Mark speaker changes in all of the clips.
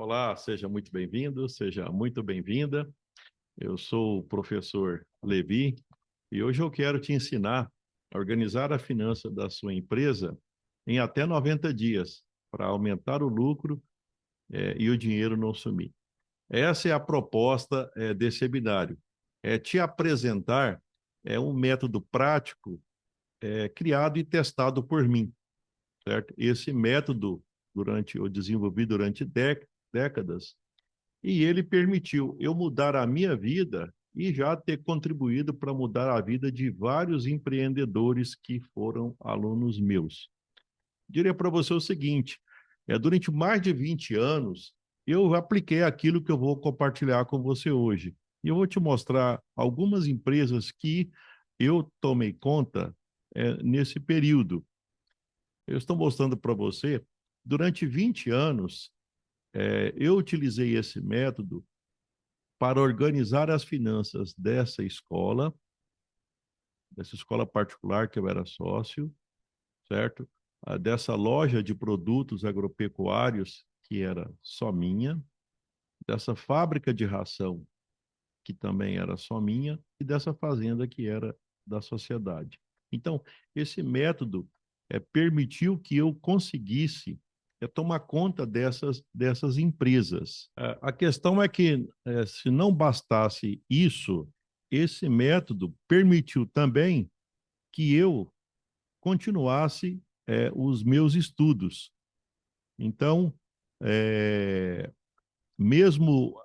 Speaker 1: Olá, seja muito bem-vindo, seja muito bem-vinda. Eu sou o professor Levi e hoje eu quero te ensinar a organizar a finança da sua empresa em até 90 dias para aumentar o lucro e o dinheiro não sumir. Essa é a proposta desse webinário. É te apresentar um método prático criado e testado por mim, certo? Esse método eu desenvolvi durante décadas e ele permitiu eu mudar a minha vida e já ter contribuído para mudar a vida de vários empreendedores que foram alunos meus. Diria para você o seguinte, durante mais de 20 anos, eu apliquei aquilo que eu vou compartilhar com você hoje. E eu vou te mostrar algumas empresas que eu tomei conta nesse período. Eu estou mostrando para você, durante 20 anos, eu utilizei esse método para organizar as finanças dessa escola particular que eu era sócio, certo? Dessa loja de produtos agropecuários que era só minha, dessa fábrica de ração que também era só minha e dessa fazenda que era da sociedade. Então, esse método permitiu que eu conseguisse tomar conta dessas empresas. A questão é que, se não bastasse isso, esse método permitiu também que eu continuasse os meus estudos. Então, mesmo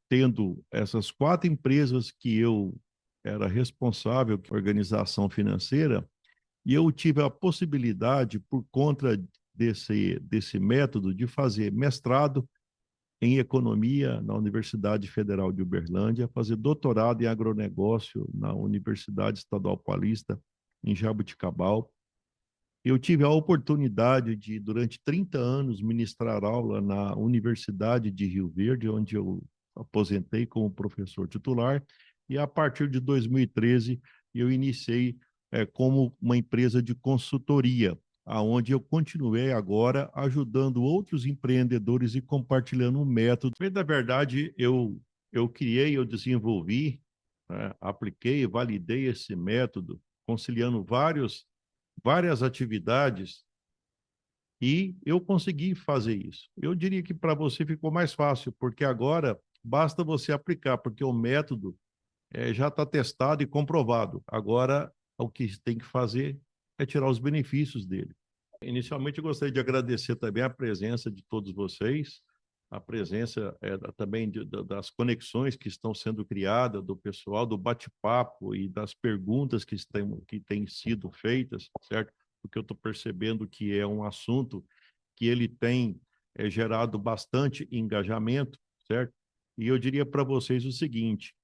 Speaker 1: tendo essas 4 empresas que eu era responsável por organização financeira, e eu tive a possibilidade, por conta desse método, de fazer mestrado em economia na Universidade Federal de Uberlândia, fazer doutorado em agronegócio na Universidade Estadual Paulista, em Jaboticabal. Eu tive a oportunidade de, durante 30 anos, ministrar aula na Universidade de Rio Verde, onde eu aposentei como professor titular, e a partir de 2013 eu iniciei como uma empresa de consultoria, aonde eu continuei agora ajudando outros empreendedores e compartilhando um método. Na verdade, eu criei, eu desenvolvi, apliquei, validei esse método, conciliando várias atividades e eu consegui fazer isso. Eu diria que para você ficou mais fácil, porque agora basta você aplicar, porque o método já está testado e comprovado. Agora, o que tem que fazer é tirar os benefícios dele. Inicialmente, eu gostaria de agradecer também a presença de todos vocês, a presença também das conexões que estão sendo criadas, do pessoal, do bate-papo e das perguntas que têm sido feitas, certo? Porque eu estou percebendo que é um assunto que ele tem gerado bastante engajamento, certo? E eu diria para vocês o seguinte,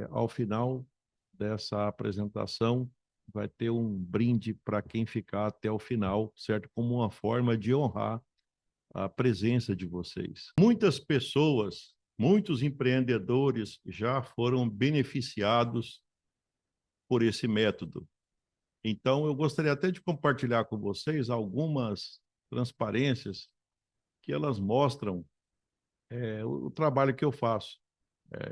Speaker 1: ao final dessa apresentação, vai ter um brinde para quem ficar até o final, certo? Como uma forma de honrar a presença de vocês. Muitas pessoas, muitos empreendedores já foram beneficiados por esse método. Então, eu gostaria até de compartilhar com vocês algumas transparências que elas mostram o trabalho que eu faço.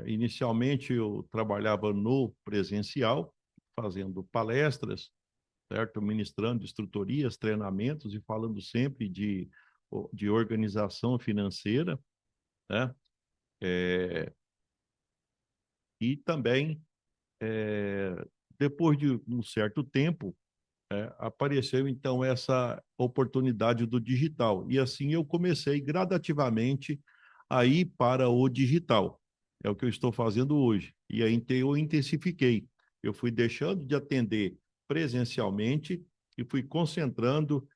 Speaker 1: Inicialmente, eu trabalhava no presencial, fazendo palestras, certo? Ministrando instrutorias, treinamentos e falando sempre de organização financeira, né? E também, depois de um certo tempo, apareceu então essa oportunidade do digital. E assim eu comecei gradativamente a ir para o digital. É o que eu estou fazendo hoje. E aí eu intensifiquei. Eu fui deixando de atender presencialmente e fui concentrando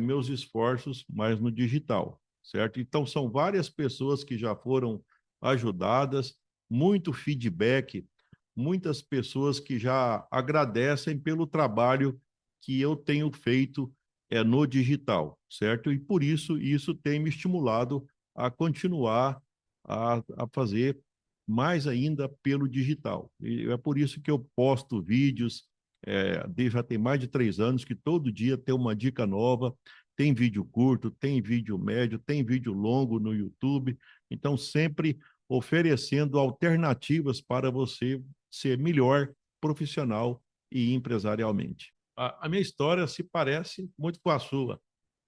Speaker 1: meus esforços mais no digital, certo? Então, são várias pessoas que já foram ajudadas, muito feedback, muitas pessoas que já agradecem pelo trabalho que eu tenho feito no digital, certo? E por isso tem me estimulado a continuar a fazer mais ainda pelo digital. E é por isso que eu posto vídeos, já tem mais de 3 anos, que todo dia tem uma dica nova, tem vídeo curto, tem vídeo médio, tem vídeo longo no YouTube. Então, sempre oferecendo alternativas para você ser melhor profissional e empresarialmente. A minha história se parece muito com a sua,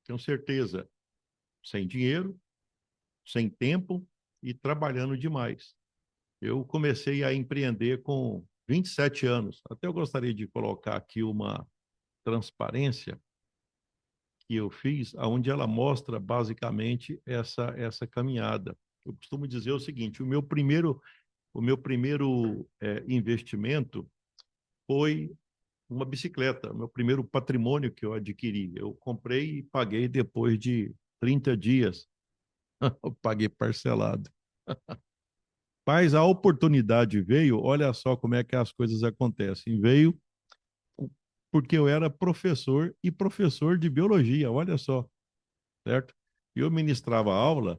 Speaker 1: tenho certeza. Sem dinheiro, sem tempo e trabalhando demais. Eu comecei a empreender com 27 anos. Até eu gostaria de colocar aqui uma transparência que eu fiz, onde ela mostra basicamente essa caminhada. Eu costumo dizer o seguinte: o meu primeiro investimento foi uma bicicleta, o meu primeiro patrimônio que eu adquiri. Eu comprei e paguei depois de 30 dias. Eu paguei parcelado. Mas a oportunidade veio, olha só como é que as coisas acontecem. Veio porque eu era professor e professor de biologia, olha só, certo? Eu ministrava aula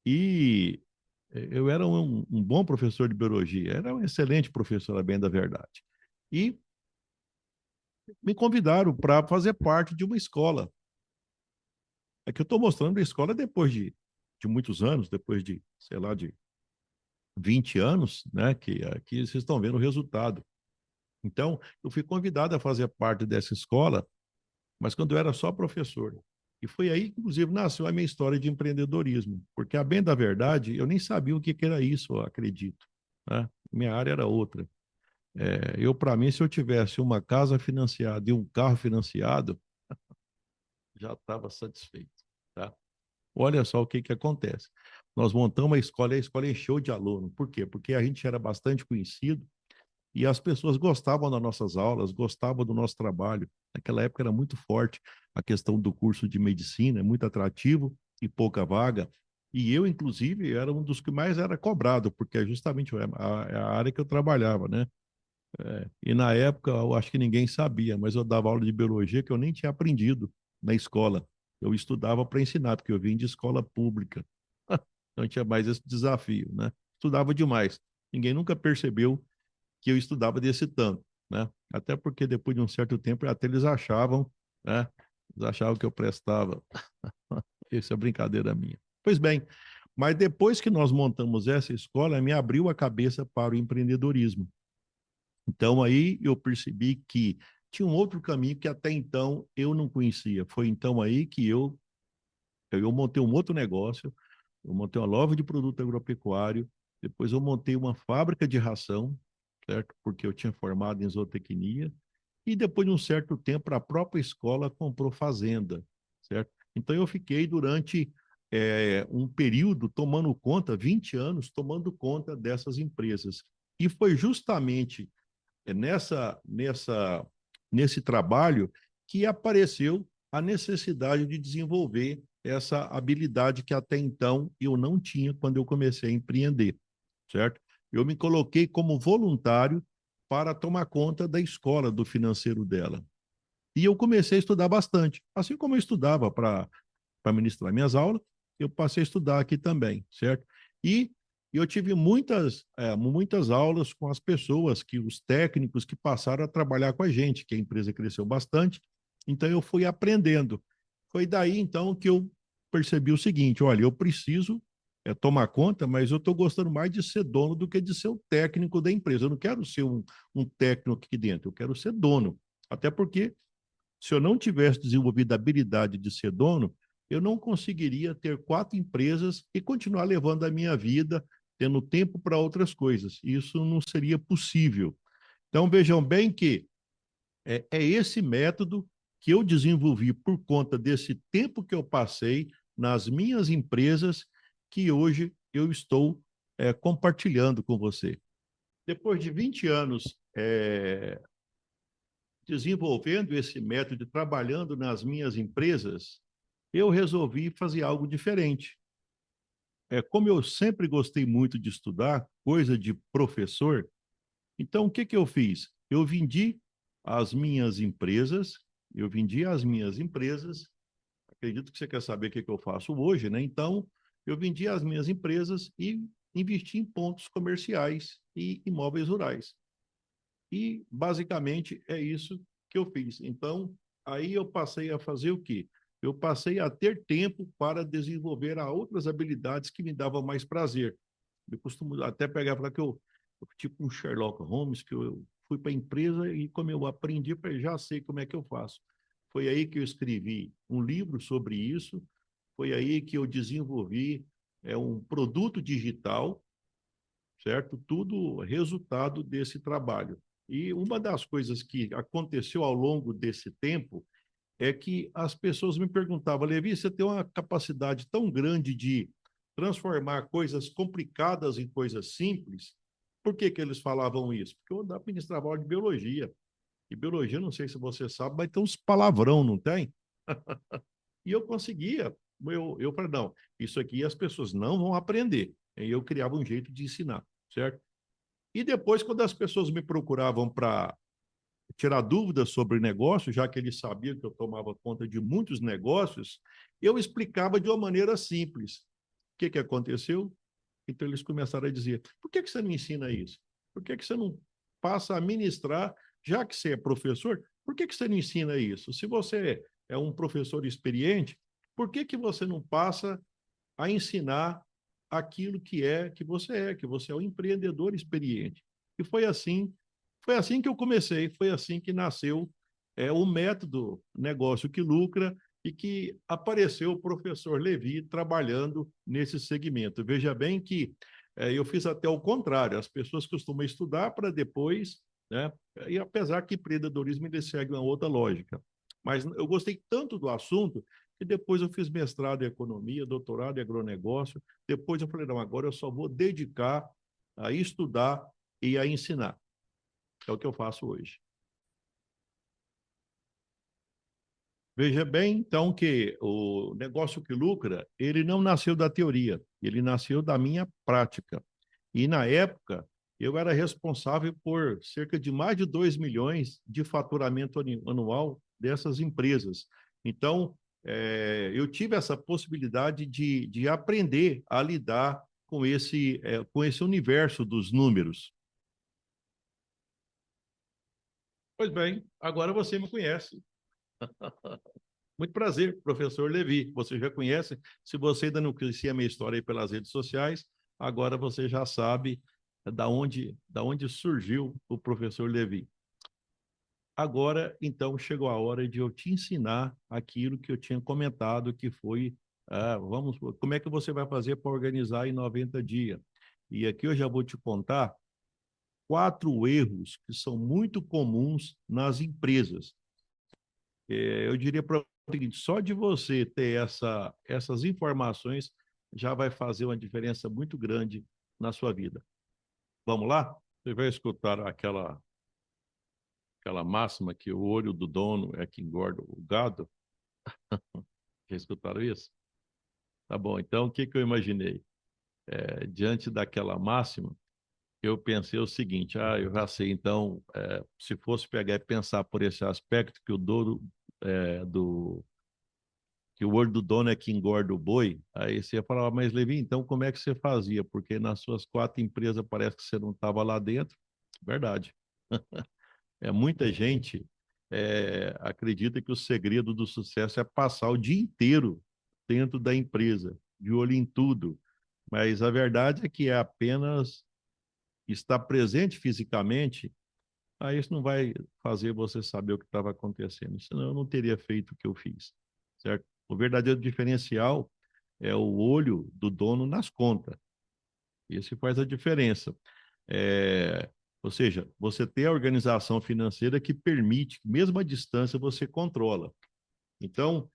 Speaker 1: e eu era um bom professor de biologia, era um excelente professor, a bem da verdade. E me convidaram para fazer parte de uma escola. É que eu estou mostrando a escola depois de muitos anos, depois de, sei lá, de 20 anos, né? Que aqui vocês estão vendo o resultado. Então, eu fui convidado a fazer parte dessa escola, mas quando eu era só professor. E foi aí que, inclusive, nasceu a minha história de empreendedorismo, porque, a bem da verdade, eu nem sabia o que era isso, eu acredito. Né? Minha área era outra. Para mim, se eu tivesse uma casa financiada e um carro financiado, já estava satisfeito. Tá? Olha só o que acontece. Nós montamos a escola e a escola encheu de aluno. Por quê? Porque a gente era bastante conhecido e as pessoas gostavam das nossas aulas, gostavam do nosso trabalho. Naquela época era muito forte a questão do curso de medicina, é muito atrativo e pouca vaga. E eu, inclusive, era um dos que mais era cobrado, porque é justamente a área que eu trabalhava, né? E na época, eu acho que ninguém sabia, mas eu dava aula de biologia que eu nem tinha aprendido na escola. Eu estudava para ensinar, porque eu vim de escola pública. Então tinha mais esse desafio, né? Estudava demais. Ninguém nunca percebeu que eu estudava desse tanto, né? Até porque depois de um certo tempo até eles achavam, né? Eles achavam que eu prestava. Essa é brincadeira minha. Pois bem, mas depois que nós montamos essa escola, me abriu a cabeça para o empreendedorismo. Então aí eu percebi que tinha um outro caminho que até então eu não conhecia. Foi então aí que eu montei um outro negócio, eu montei uma loja de produto agropecuário, depois eu montei uma fábrica de ração, certo? Porque eu tinha formado em zootecnia, e depois de um certo tempo a própria escola comprou fazenda, certo? Então eu fiquei durante um período tomando conta, 20 anos, tomando conta dessas empresas. E foi justamente é nesse trabalho que apareceu a necessidade de desenvolver essa habilidade que até então eu não tinha quando eu comecei a empreender, certo? Eu me coloquei como voluntário para tomar conta da escola, do financeiro dela. E eu comecei a estudar bastante. Assim como eu estudava para ministrar minhas aulas, eu passei a estudar aqui também, certo? E eu tive muitas aulas com as pessoas, os técnicos que passaram a trabalhar com a gente, que a empresa cresceu bastante, então eu fui aprendendo. Foi daí, então, que eu percebi o seguinte: olha, eu preciso tomar conta, mas eu estou gostando mais de ser dono do que de ser o técnico da empresa. Eu não quero ser um técnico aqui dentro, eu quero ser dono. Até porque, se eu não tivesse desenvolvido a habilidade de ser dono, eu não conseguiria ter 4 empresas e continuar levando a minha vida, tendo tempo para outras coisas. Isso não seria possível. Então, vejam bem que é esse método que eu desenvolvi por conta desse tempo que eu passei nas minhas empresas, que hoje eu estou compartilhando com você. Depois de 20 anos desenvolvendo esse método, trabalhando nas minhas empresas, eu resolvi fazer algo diferente. Como eu sempre gostei muito de estudar, coisa de professor, então o que eu fiz? As minhas empresas, eu vendi as minhas empresas, acredito que você quer saber o que eu faço hoje, né? Então, eu vendi as minhas empresas e investi em pontos comerciais e imóveis rurais. E, basicamente, é isso que eu fiz. Então, aí eu passei a fazer o quê? eu passei a ter tempo para desenvolver outras habilidades que me davam mais prazer. Eu costumo até pegar e falar que tipo um Sherlock Holmes, que eu fui para a empresa e como eu aprendi, eu já sei como é que eu faço. Foi aí que eu escrevi um livro sobre isso, foi aí que eu desenvolvi um produto digital, certo? Tudo resultado desse trabalho. E uma das coisas que aconteceu ao longo desse tempo é que as pessoas me perguntavam, Levi, você tem uma capacidade tão grande de transformar coisas complicadas em coisas simples? Por que que eles falavam isso? Porque eu administrava aula de biologia. E biologia, não sei se você sabe, mas tem uns palavrão, não tem? E eu conseguia. Eu falei, não, isso aqui as pessoas não vão aprender. E eu criava um jeito de ensinar, certo? E depois, quando as pessoas me procuravam para tirar dúvidas sobre negócio, já que eles sabiam que eu tomava conta de muitos negócios, eu explicava de uma maneira simples. O que que aconteceu? Então eles começaram a dizer: por que que você não ensina isso? Por que que você não passa a ministrar, já que você é professor? Por que que você não ensina isso? Se você é um professor experiente, por que que você não passa a ensinar aquilo que você é um empreendedor experiente? E foi assim que eu comecei, foi assim que nasceu o método Negócio que Lucra e que apareceu o professor Levi trabalhando nesse segmento. Veja bem que eu fiz até o contrário, as pessoas costumam estudar para depois, né? E apesar que empreendedorismo ele segue uma outra lógica. Mas eu gostei tanto do assunto que depois eu fiz mestrado em economia, doutorado em agronegócio. Depois eu falei, não, agora eu só vou dedicar a estudar e a ensinar. É o que eu faço hoje. Veja bem, então, que o negócio que lucra, ele não nasceu da teoria, ele nasceu da minha prática. E, na época, eu era responsável por cerca de mais de 2 milhões de faturamento anual dessas empresas. Então, eu tive essa possibilidade de aprender a lidar com esse universo dos números. Pois bem, agora você me conhece. Muito prazer, professor Levi. Você já conhece. Se você ainda não conhecia a minha história aí pelas redes sociais, agora você já sabe da onde surgiu o professor Levi. Agora, então, chegou a hora de eu te ensinar aquilo que eu tinha comentado, que foi, como é que você vai fazer para organizar em 90 dias? E aqui eu já vou te contar 4 erros que são muito comuns nas empresas. Eu diria para o seguinte, só de você ter essas informações já vai fazer uma diferença muito grande na sua vida. Vamos lá? Você vai escutar aquela máxima que o olho do dono é que engorda o gado? Já escutaram isso? Tá bom, então o que que eu imaginei? Diante daquela máxima, eu pensei o seguinte, eu já sei, então, se fosse pegar e pensar por esse aspecto que o dono que o olho do dono é que engorda o boi, aí você ia falar, mas Levi, então como é que você fazia? Porque nas suas 4 empresas parece que você não estava lá dentro. Verdade. Muita gente acredita que o segredo do sucesso é passar o dia inteiro dentro da empresa, de olho em tudo. Mas a verdade é que é apenas estar presente fisicamente, aí isso não vai fazer você saber o que estava acontecendo. Senão eu não teria feito o que eu fiz, certo? O verdadeiro diferencial é o olho do dono nas contas. Isso faz a diferença. É, ou seja, você tem a organização financeira que permite, mesmo à distância, você controla. Então,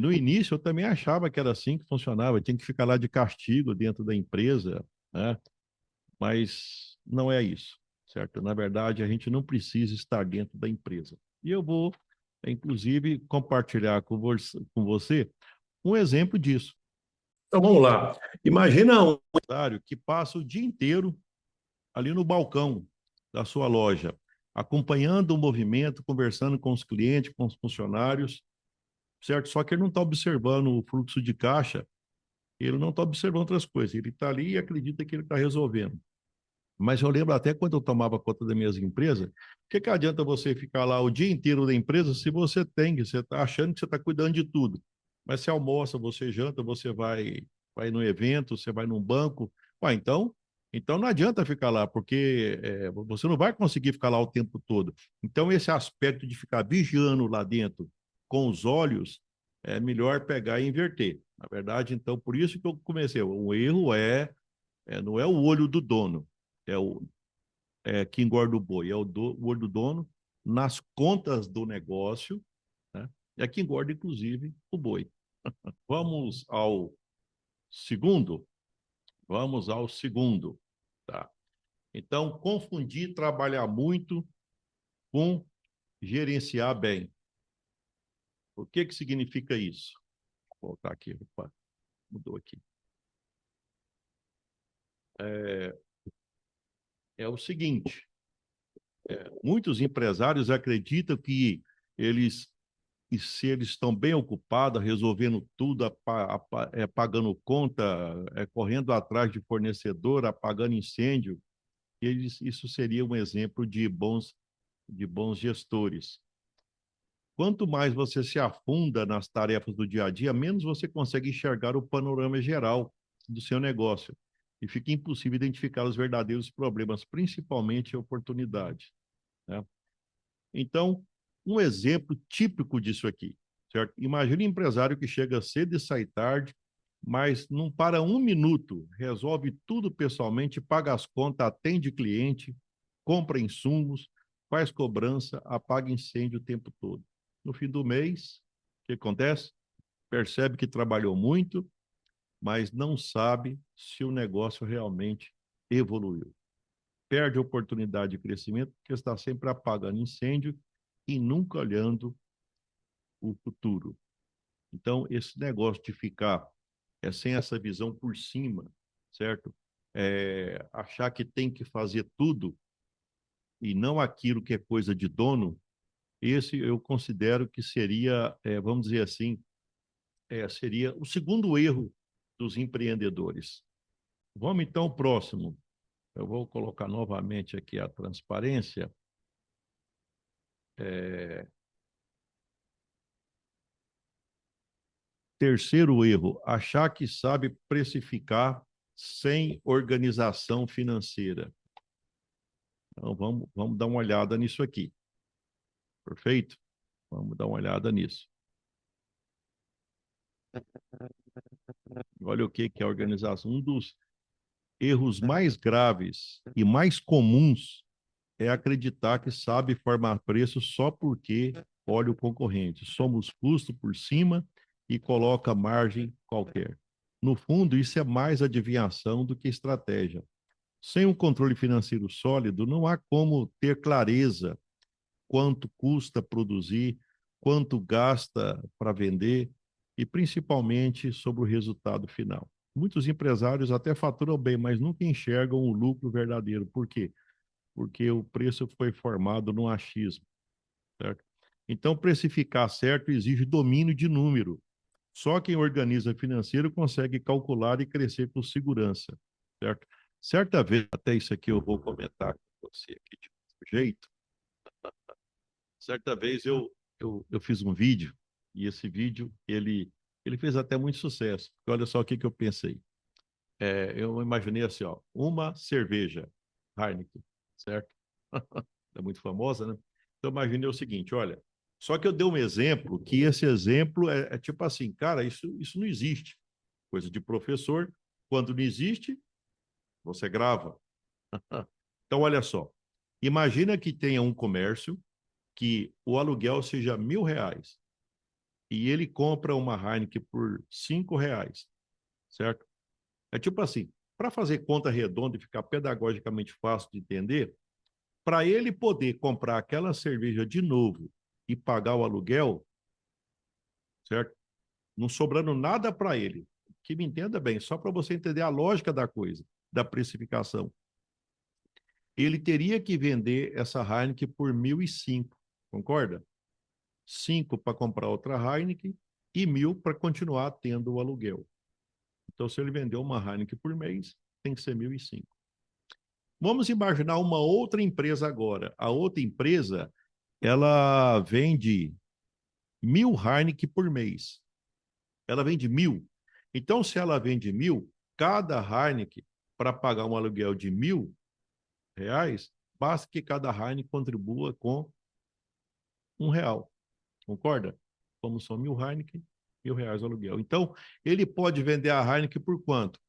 Speaker 1: no início eu também achava que era assim que funcionava, tinha que ficar lá de castigo dentro da empresa, né? Mas não é isso, certo? Na verdade, a gente não precisa estar dentro da empresa. E eu vou, inclusive, compartilhar com você um exemplo disso. Então vamos lá. Imagina um empresário que passa o dia inteiro ali no balcão da sua loja, acompanhando o movimento, conversando com os clientes, com os funcionários, certo? Só que ele não está observando o fluxo de caixa, ele não está observando outras coisas, ele está ali e acredita que ele está resolvendo. Mas eu lembro até quando eu tomava conta das minhas empresas, o que que adianta você ficar lá o dia inteiro da empresa se você está achando que você está cuidando de tudo? Mas você almoça, você janta, vai no evento, você vai num banco. Ué, então não adianta ficar lá, porque você não vai conseguir ficar lá o tempo todo. Então, esse aspecto de ficar vigiando lá dentro com os olhos, é melhor pegar e inverter. Na verdade, então, por isso que eu comecei. O erro não é o olho do dono, é o que engorda o boi, o olho do dono nas contas do negócio, né? É que engorda, inclusive, o boi. Vamos ao segundo? Vamos ao segundo, tá? Então, confundir trabalhar muito com gerenciar bem. O que que significa isso? Vou voltar aqui, opa, mudou aqui. É, é o seguinte, muitos empresários acreditam que eles, e se eles estão bem ocupados, resolvendo tudo, pagando conta, correndo atrás de fornecedor, apagando incêndio, isso seria um exemplo de bons gestores. Quanto mais você se afunda nas tarefas do dia a dia, menos você consegue enxergar o panorama geral do seu negócio e fica impossível identificar os verdadeiros problemas, principalmente oportunidades, né? Então, um exemplo típico disso aqui, certo? Imagine um empresário que chega cedo e sai tarde, mas não para um minuto, resolve tudo pessoalmente, paga as contas, atende cliente, compra insumos, faz cobrança, apaga incêndio o tempo todo. No fim do mês, o que acontece? Percebe que trabalhou muito, mas não sabe se o negócio realmente evoluiu. Perde a oportunidade de crescimento porque está sempre apagando incêndio e nunca olhando o futuro. Então, esse negócio de ficar sem essa visão por cima, certo? Achar que tem que fazer tudo e não aquilo que é coisa de dono, esse eu considero que seria, vamos dizer assim, seria o segundo erro dos empreendedores. Vamos então ao próximo. Eu vou colocar novamente aqui a transparência. É, Terceiro erro, achar que sabe precificar sem organização financeira. Então, vamos dar uma olhada nisso aqui. Perfeito? Vamos dar uma olhada nisso. Olha o que é a organização. Um dos erros mais graves e mais comuns é acreditar que sabe formar preço só porque olha o concorrente. Somos custo por cima e coloca margem qualquer. No fundo, isso é mais adivinhação do que estratégia. Sem um controle financeiro sólido, não há como ter clareza quanto custa produzir, quanto gasta para vender e principalmente sobre o resultado final. Muitos empresários até faturam bem, mas nunca enxergam o lucro verdadeiro. Por quê? Porque o preço foi formado no achismo, certo? Então, precificar certo exige domínio de número. Só quem organiza financeiro consegue calcular e crescer com segurança, certo? Certa vez, até isso aqui eu vou comentar com você aqui de outro jeito. Certa vez eu fiz um vídeo e esse vídeo ele fez até muito sucesso. Porque olha só o que eu pensei. Eu imaginei assim, ó, uma cerveja Heineken, certo? É muito famosa, né? Então, eu imaginei o seguinte, olha, só que eu dei um exemplo, que esse exemplo é tipo assim, cara, isso não existe. Coisa de professor, quando não existe, você grava. Então, olha só, imagina que tenha um comércio que o aluguel seja R$ 1.000 e ele compra uma Heineken por R$ 5, certo? É tipo assim, para fazer conta redonda e ficar pedagogicamente fácil de entender, para ele poder comprar aquela cerveja de novo e pagar o aluguel, certo? Não sobrando nada para ele. Que me entenda bem, só para você entender a lógica da coisa, da precificação. Ele teria que vender essa Heineken por 1.005, concorda? 5 para comprar outra Heineken e 1.000 para continuar tendo o aluguel. Então, se ele vendeu uma Heineken por mês, tem que ser 1.005. Vamos imaginar uma outra empresa agora. A outra empresa, ela vende 1.000 Heineken por mês. ela vende 1.000. Então, se ela vende 1.000, cada Heineken, para pagar um aluguel de R$ 1.000, basta que cada Heineken contribua com R$ 1. Concorda? Como são 1.000 Heineken, R$ 1.000 o aluguel. Então, ele pode vender a Heineken por quanto?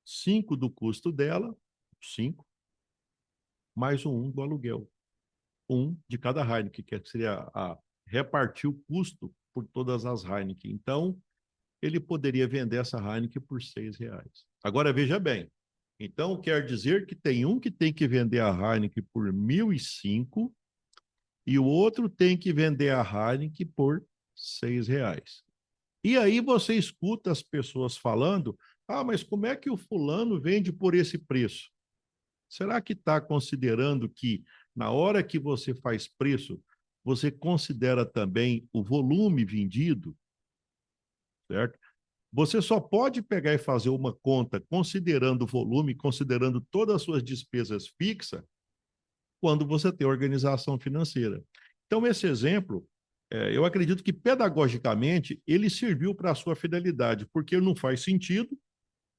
Speaker 1: 5 do custo dela, 5, mais o 1 do aluguel. 1 de cada Heineken, que seria repartir o custo por todas as Heineken. Então, ele poderia vender essa Heineken por R$ 6. Agora, veja bem. Então, quer dizer que tem um que tem que vender a Heineken por 1.005 e o outro tem que vender a Heineken por R$ 6. E aí você escuta as pessoas falando, mas como é que o fulano vende por esse preço? Será que está considerando que na hora que você faz preço, você considera também o volume vendido, certo? Você só pode pegar e fazer uma conta considerando o volume, considerando todas as suas despesas fixas, quando você tem organização financeira. Então, esse exemplo, eu acredito que pedagogicamente ele serviu para a sua fidelidade, porque não faz sentido,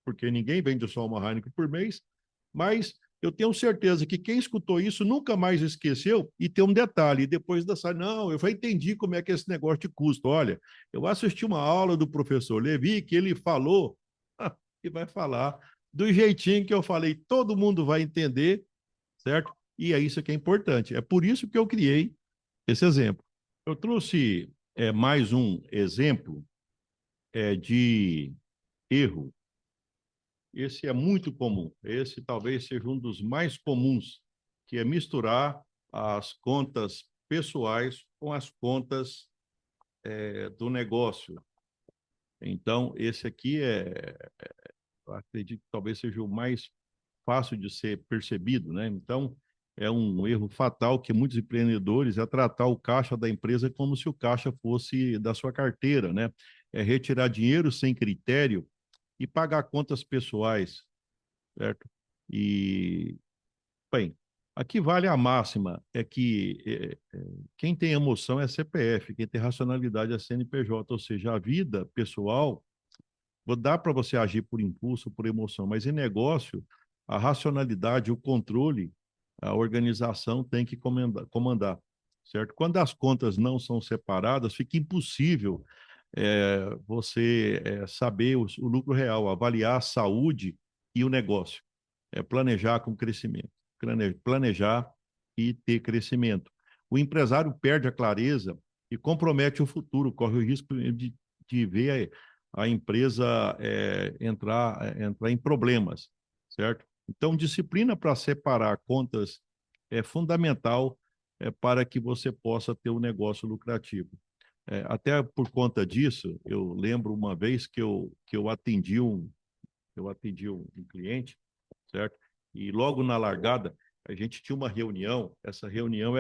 Speaker 1: porque ninguém vende só uma Heineken por mês, mas eu tenho certeza que quem escutou isso nunca mais esqueceu. E tem um detalhe, depois dessa, não, eu já entendi como é que é esse negócio de custo. Olha, eu assisti uma aula do professor Levi que ele falou, e vai falar do jeitinho que eu falei, todo mundo vai entender, certo? E é isso que é importante. É por isso que eu criei esse exemplo. Eu trouxe mais um exemplo de erro. Esse é muito comum. Esse talvez seja um dos mais comuns, que é misturar as contas pessoais com as contas do negócio. Então, esse aqui eu acredito que talvez seja o mais fácil de ser percebido, né? Então, é um erro fatal que muitos empreendedores é tratar o caixa da empresa como se o caixa fosse da sua carteira, né? É retirar dinheiro sem critério e pagar contas pessoais, certo? E, bem, aqui vale a máxima, é que quem tem emoção é CPF, quem tem racionalidade é CNPJ, ou seja, a vida pessoal, dá para você agir por impulso, por emoção, mas em negócio, a racionalidade, o controle, a organização tem que comandar, certo? Quando as contas não são separadas, fica impossível você saber o lucro real, avaliar a saúde e o negócio, planejar com crescimento, planejar e ter crescimento. O empresário perde a clareza e compromete o futuro, corre o risco de ver a empresa entrar em problemas, certo? Então, disciplina para separar contas é fundamental para que você possa ter um negócio lucrativo. Até por conta disso, eu lembro uma vez que eu atendi um cliente, certo? E logo na largada, a gente tinha uma reunião, essa reunião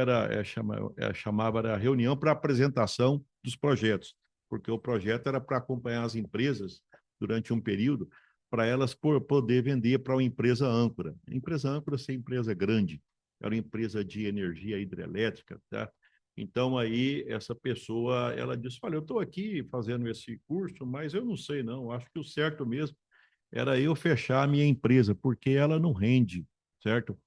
Speaker 1: chamava era reunião para apresentação dos projetos, porque o projeto era para acompanhar as empresas durante um período, para elas poder vender para uma empresa âncora. A empresa âncora ser empresa grande, era uma empresa de energia hidrelétrica, tá? Então, aí, essa pessoa, ela disse, olha, eu estou aqui fazendo esse curso, mas eu não sei, não, acho que o certo mesmo era eu fechar a minha empresa, porque ela não rende, certo?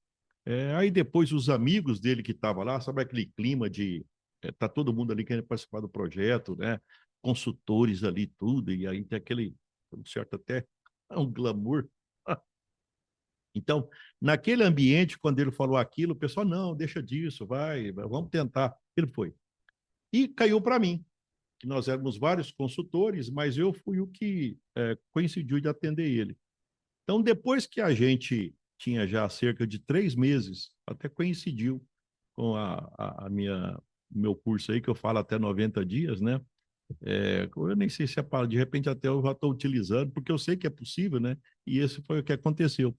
Speaker 1: Aí depois os amigos dele que estavam lá, sabe aquele clima de tá todo mundo ali querendo participar do projeto, né? Consultores ali, tudo, e aí tem aquele, certo, até um glamour. Então, naquele ambiente, quando ele falou aquilo, o pessoal, não, deixa disso, vamos tentar. Ele foi. E caiu para mim, que nós éramos vários consultores, mas eu fui o que coincidiu de atender ele. Então, depois que a gente tinha já cerca de 3 meses, até coincidiu com a meu curso aí, que eu falo até 90 dias, né? Eu nem sei se é para, de repente até eu já estou utilizando, porque eu sei que é possível, né? E esse foi o que aconteceu.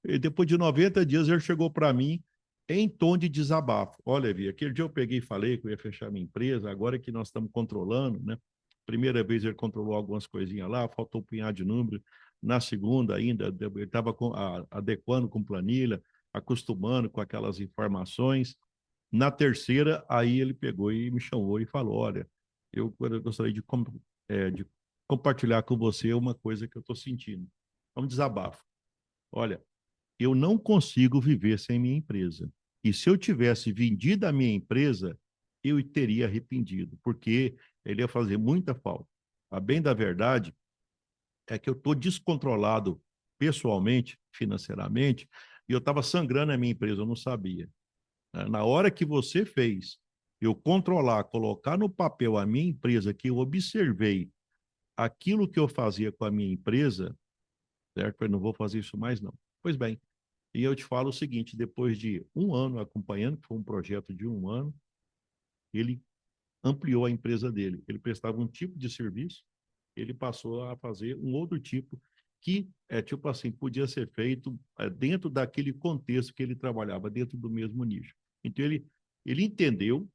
Speaker 1: E depois de 90 dias, ele chegou para mim em tom de desabafo. Olha, Vi, aquele dia eu peguei e falei que eu ia fechar minha empresa, agora que nós estamos controlando, né? Primeira vez ele controlou algumas coisinhas lá, faltou um punhado de número. Na segunda ainda, ele estava adequando com planilha, acostumando com aquelas informações. Na terceira, aí ele pegou e me chamou e falou, olha, eu gostaria de compartilhar com você uma coisa que eu estou sentindo. É um desabafo. Olha, eu não consigo viver sem minha empresa. E se eu tivesse vendido a minha empresa, eu teria arrependido, porque ele ia fazer muita falta. A bem da verdade é que eu estou descontrolado pessoalmente, financeiramente, e eu estava sangrando a minha empresa, eu não sabia. Na hora que você fez eu controlar, colocar no papel a minha empresa, que eu observei aquilo que eu fazia com a minha empresa, certo? Eu não vou fazer isso mais, não. Pois bem, e eu te falo o seguinte, depois de um ano acompanhando, que foi um projeto de um ano, ele ampliou a empresa dele. Ele prestava um tipo de serviço, ele passou a fazer um outro tipo que, tipo assim, podia ser feito dentro daquele contexto que ele trabalhava, dentro do mesmo nicho. Então, ele entendeu,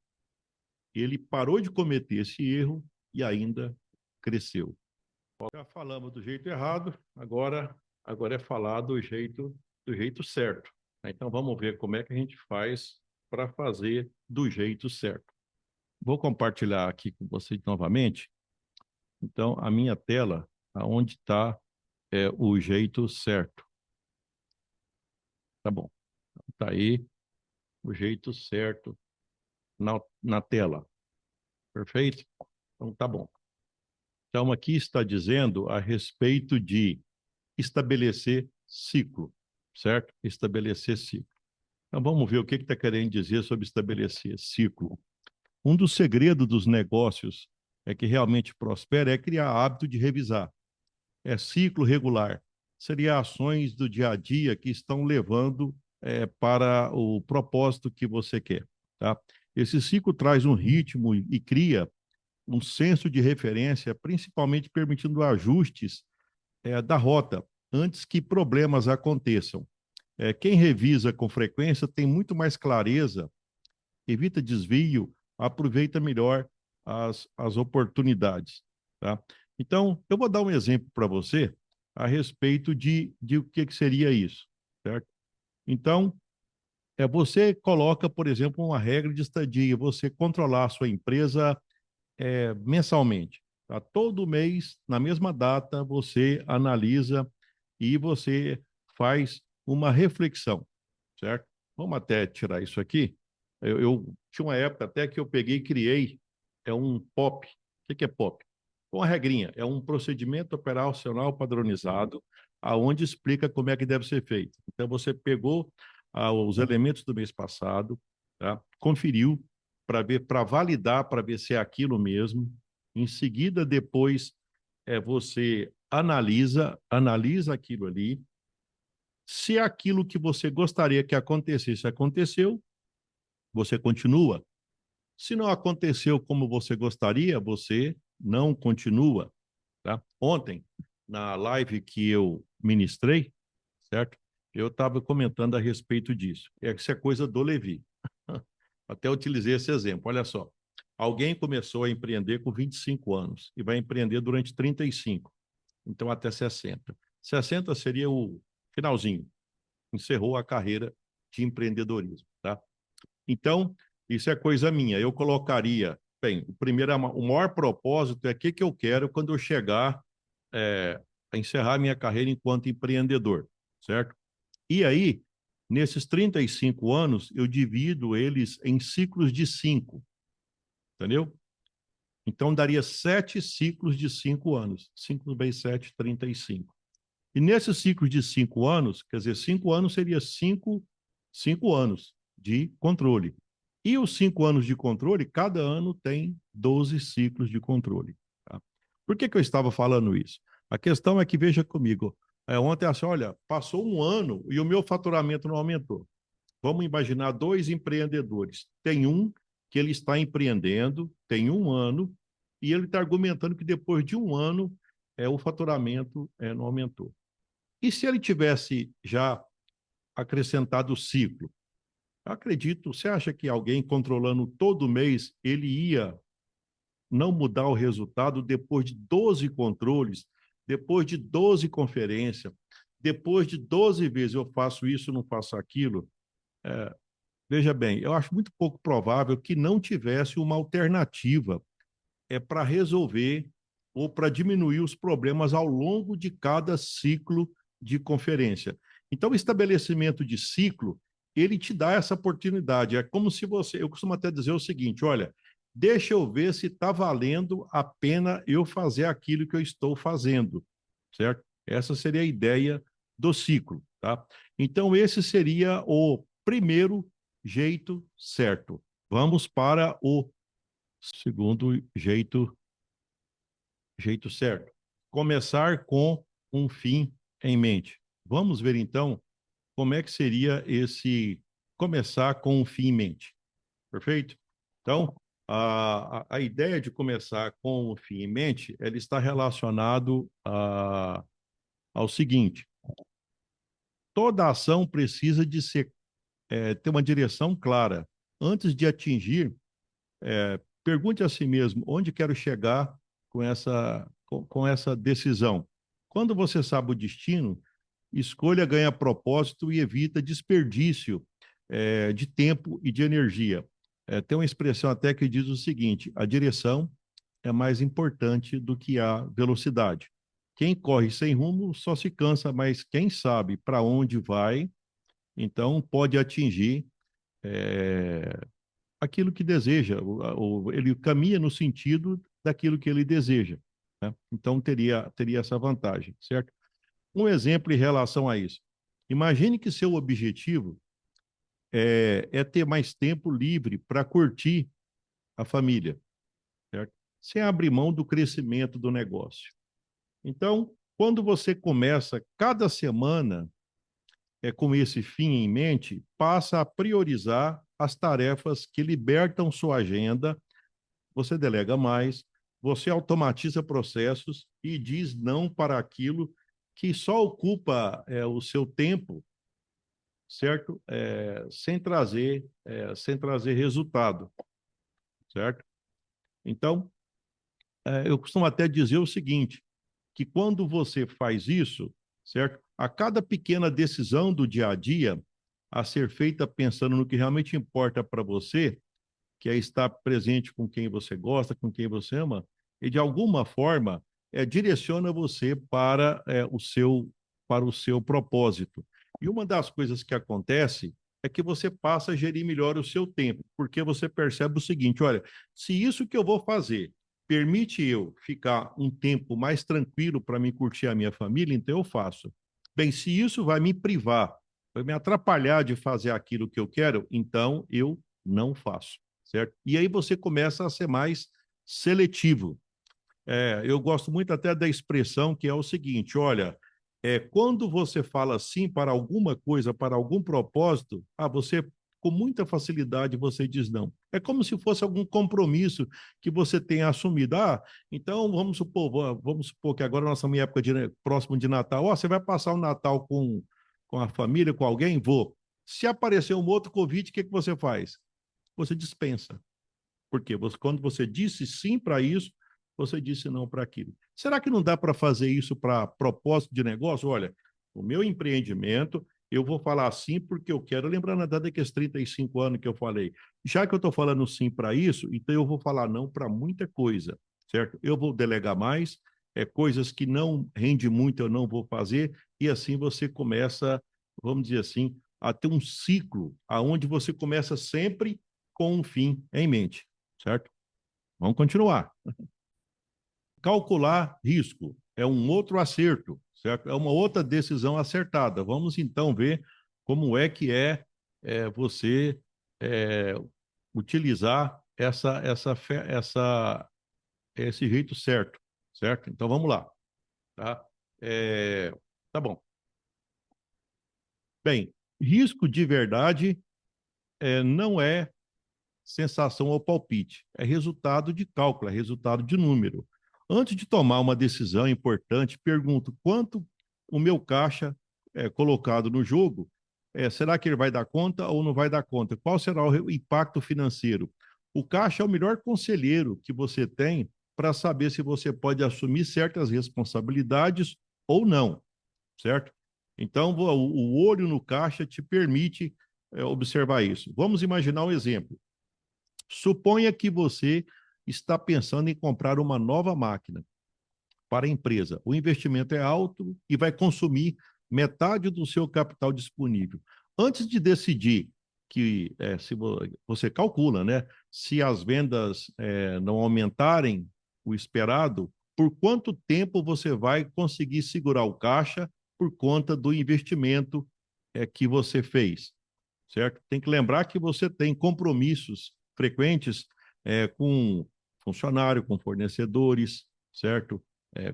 Speaker 1: ele parou de cometer esse erro e ainda cresceu. Já falamos do jeito errado, agora é falar do jeito certo. Então, vamos ver como é que a gente faz para fazer do jeito certo. Vou compartilhar aqui com vocês novamente. Então, a minha tela, aonde está o jeito certo. Tá bom. Está aí o jeito certo na tela. Perfeito? Então, tá bom. Então, aqui está dizendo a respeito de estabelecer ciclo, certo? Estabelecer ciclo. Então, vamos ver o que está querendo dizer sobre estabelecer ciclo. Um dos segredos dos negócios que realmente prospera é criar hábito de revisar. É ciclo regular. Seria ações do dia a dia que estão levando para o propósito que você quer. Tá? Esse ciclo traz um ritmo e cria um senso de referência, principalmente permitindo ajustes da rota antes que problemas aconteçam. Quem revisa com frequência tem muito mais clareza, evita desvio, aproveita melhor as oportunidades. Tá? Então, eu vou dar um exemplo para você a respeito de o que seria isso, certo? Então, você coloca, por exemplo, uma regra de estadia, você controlar a sua empresa mensalmente. Tá? Todo mês, na mesma data, você analisa e você faz uma reflexão, certo? Vamos até tirar isso aqui. Eu tinha uma época até que eu peguei e criei um POP. O que é POP? Uma regrinha, é um procedimento operacional padronizado, aonde explica como é que deve ser feito. Então, você pegou os elementos do mês passado, tá? Conferiu para ver, para validar, para ver se é aquilo mesmo. Em seguida, depois, você analisa aquilo ali. Se aquilo que você gostaria que acontecesse aconteceu, você continua. Se não aconteceu como você gostaria, você não continua. Tá? Ontem, na live que eu ministrei, certo? Eu estava comentando a respeito disso. Isso é coisa do Levi. Até utilizei esse exemplo. Olha só. Alguém começou a empreender com 25 anos e vai empreender durante 35, então até 60. 60 seria o finalzinho, encerrou a carreira de empreendedorismo, tá? Então, isso é coisa minha. Eu colocaria, bem, o maior propósito é o que eu quero quando eu chegar a encerrar minha carreira enquanto empreendedor, certo? E aí, nesses 35 anos, eu divido eles em ciclos de 5, entendeu? Então, daria 7 ciclos de 5 anos. 5 vezes 7, 35. E nesses ciclos de 5 anos, quer dizer, 5 anos seria 5 anos de controle. E os 5 anos de controle, cada ano tem 12 ciclos de controle. Tá? Por que eu estava falando isso? A questão é que, veja comigo, ontem assim, olha, passou um ano e o meu faturamento não aumentou. Vamos imaginar dois empreendedores. Tem um que ele está empreendendo, tem um ano, e ele está argumentando que depois de um ano o faturamento não aumentou. E se ele tivesse já acrescentado o ciclo? Acredito, você acha que alguém controlando todo mês, ele ia não mudar o resultado depois de 12 controles, depois de 12 conferências, depois de 12 vezes eu faço isso, não faço aquilo? Veja bem, eu acho muito pouco provável que não tivesse uma alternativa para resolver ou para diminuir os problemas ao longo de cada ciclo de conferência. Então, o estabelecimento de ciclo, ele te dá essa oportunidade. É como se você, eu costumo até dizer o seguinte, olha, deixa eu ver se está valendo a pena eu fazer aquilo que eu estou fazendo, certo? Essa seria a ideia do ciclo, tá? Então, esse seria o primeiro jeito certo. Vamos para o segundo jeito certo. Começar com um fim em mente. Vamos ver, então, como é que seria esse começar com um fim em mente. Perfeito? Então, a ideia de começar com um fim em mente, ela está relacionado ao seguinte, toda ação precisa de ter uma direção clara. Antes de atingir, pergunte a si mesmo, onde quero chegar com essa decisão? Quando você sabe o destino, escolha ganha propósito e evita desperdício de tempo e de energia. Tem uma expressão até que diz o seguinte: a direção é mais importante do que a velocidade. Quem corre sem rumo só se cansa, mas quem sabe para onde vai, então pode atingir é, aquilo que deseja. Ele caminha no sentido daquilo que ele deseja. Né? Então teria essa vantagem, certo? Um exemplo em relação a isso. Imagine que seu objetivo é ter mais tempo livre para curtir a família, certo? Sem abrir mão do crescimento do negócio. Então, quando você começa cada semana com esse fim em mente, passa a priorizar as tarefas que libertam sua agenda, você delega mais, você automatiza processos e diz não para aquilo que só ocupa o seu tempo, certo? Sem trazer resultado, certo? Então, eu costumo até dizer o seguinte, que quando você faz isso, certo? A cada pequena decisão do dia a dia a ser feita pensando no que realmente importa para você, que é estar presente com quem você gosta, com quem você ama, e de alguma forma direciona você para o seu propósito. E uma das coisas que acontece é que você passa a gerir melhor o seu tempo, porque você percebe o seguinte, olha, se isso que eu vou fazer permite eu ficar um tempo mais tranquilo para me curtir a minha família, então eu faço. Bem, se isso vai me privar, vai me atrapalhar de fazer aquilo que eu quero, então eu não faço, certo? E aí você começa a ser mais seletivo. Eu gosto muito até da expressão que é o seguinte, olha, quando você fala sim para alguma coisa, para algum propósito, você com muita facilidade você diz não. É como se fosse algum compromisso que você tenha assumido. Então vamos supor que agora nós estamos em época próximo de Natal. Você vai passar o Natal com a família, com alguém? Vou. Se aparecer um outro Covid, o que você faz? Você dispensa. Porque quando você disse sim para isso, você disse não para aquilo. Será que não dá para fazer isso para propósito de negócio? Olha, o meu empreendimento, eu vou falar sim porque eu quero, lembrando daqueles 35 anos que eu falei, já que eu estou falando sim para isso, então eu vou falar não para muita coisa, certo? Eu vou delegar mais, coisas que não rende muito eu não vou fazer, e assim você começa, vamos dizer assim, a ter um ciclo aonde você começa sempre com um fim em mente, certo? Vamos continuar. Calcular risco é um outro acerto, certo? É uma outra decisão acertada. Vamos então ver como é que você é, utilizar esse jeito certo, certo? Então vamos lá, tá? Tá bom. Bem, risco de verdade não é sensação ou palpite, é resultado de cálculo, é resultado de número. Antes de tomar uma decisão importante, pergunto quanto o meu caixa colocado no jogo, será que ele vai dar conta ou não vai dar conta? Qual será o impacto financeiro? O caixa é o melhor conselheiro que você tem para saber se você pode assumir certas responsabilidades ou não, certo? Então, o olho no caixa te permite observar isso. Vamos imaginar um exemplo. Suponha que você está pensando em comprar uma nova máquina. para a empresa. O investimento é alto e vai consumir metade do seu capital disponível. Antes de decidir que se você calcula, né, se as vendas não aumentarem o esperado, por quanto tempo você vai conseguir segurar o caixa por conta do investimento que você fez, certo? Tem que lembrar que você tem compromissos frequentes com funcionário, com fornecedores, certo?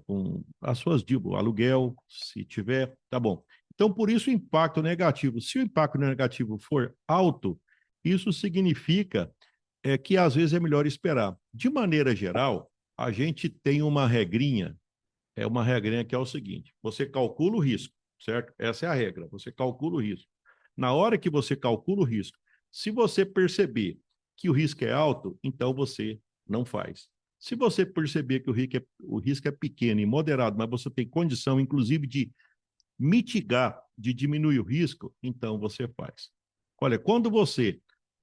Speaker 1: Com as suas dívidas, aluguel, se tiver, tá bom. Então, por isso, o impacto negativo. Se o impacto negativo for alto, isso significa que às vezes é melhor esperar. De maneira geral, a gente tem uma regrinha que é o seguinte: você calcula o risco, certo? Essa é a regra, você calcula o risco. Na hora que você calcula o risco, se você perceber que o risco é alto, então você não faz. Se você perceber que o risco é pequeno e moderado, mas você tem condição, inclusive, de mitigar, de diminuir o risco, então você faz. Olha,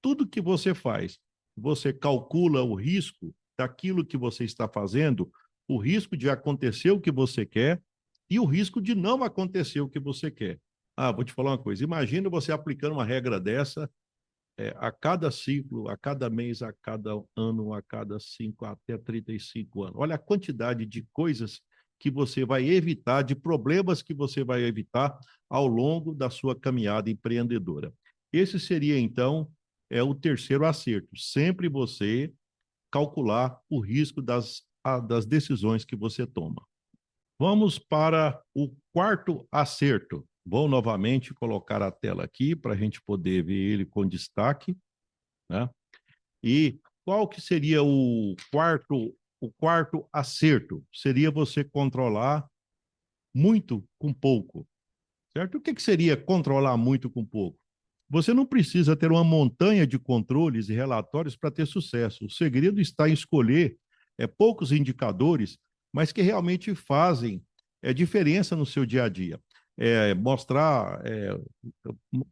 Speaker 1: tudo que você faz, você calcula o risco daquilo que você está fazendo, o risco de acontecer o que você quer e o risco de não acontecer o que você quer. Ah, vou te falar uma coisa, imagina você aplicando uma regra dessa a cada ciclo, a cada mês, a cada ano, a cada 5 até 35 anos. Olha a quantidade de coisas que você vai evitar, de problemas que você vai evitar ao longo da sua caminhada empreendedora. Esse seria, então, o terceiro acerto. Sempre você calcular o risco das decisões que você toma. Vamos para o quarto acerto. Vou novamente colocar a tela aqui para a gente poder ver ele com destaque, né? E qual que seria o quarto acerto? Seria você controlar muito com pouco, certo? O que que seria controlar muito com pouco? Você não precisa ter uma montanha de controles e relatórios para ter sucesso. O segredo está em escolher poucos indicadores, mas que realmente fazem diferença no seu dia a dia.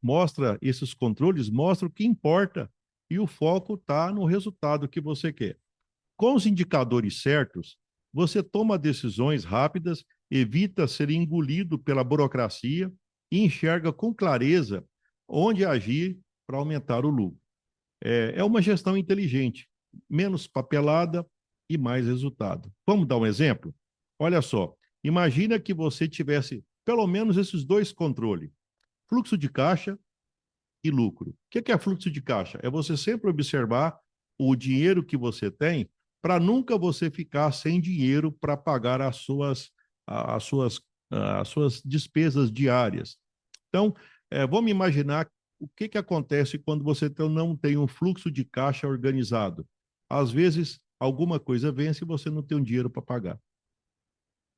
Speaker 1: Mostra esses controles, mostra o que importa e o foco está no resultado que você quer. Com os indicadores certos, você toma decisões rápidas, evita ser engolido pela burocracia e enxerga com clareza onde agir para aumentar o lucro. É uma gestão inteligente, menos papelada e mais resultado. Vamos dar um exemplo? Olha só, imagina que você tivesse pelo menos esses dois controles, fluxo de caixa e lucro. O que é fluxo de caixa? É você sempre observar o dinheiro que você tem para nunca você ficar sem dinheiro para pagar as suas, as suas despesas diárias. Então, vamos imaginar o que acontece quando você não tem um fluxo de caixa organizado. Às vezes, alguma coisa vence e você não tem um dinheiro para pagar,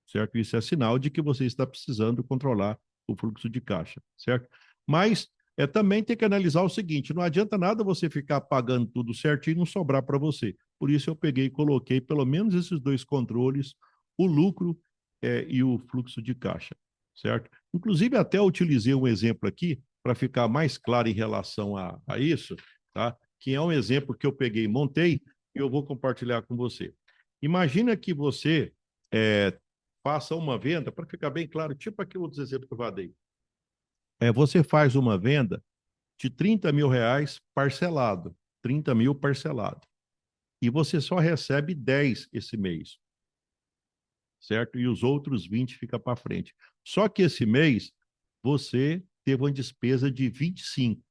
Speaker 1: certo? Isso é sinal de que você está precisando controlar o fluxo de caixa, certo? Mas também tem que analisar o seguinte: não adianta nada você ficar pagando tudo certinho e não sobrar para você. Por isso eu peguei e coloquei pelo menos esses dois controles, o lucro e o fluxo de caixa, certo? Inclusive, até utilizei um exemplo aqui para ficar mais claro em relação a isso, tá? Que é um exemplo que eu peguei e montei e eu vou compartilhar com você. Imagina que você faça uma venda, para ficar bem claro, tipo aqui outros exemplos que eu dei. Você faz uma venda de 30 mil reais parcelado, 30 mil parcelado, e você só recebe 10 esse mês, certo? E os outros 20 fica para frente. Só que esse mês você teve uma despesa de 25,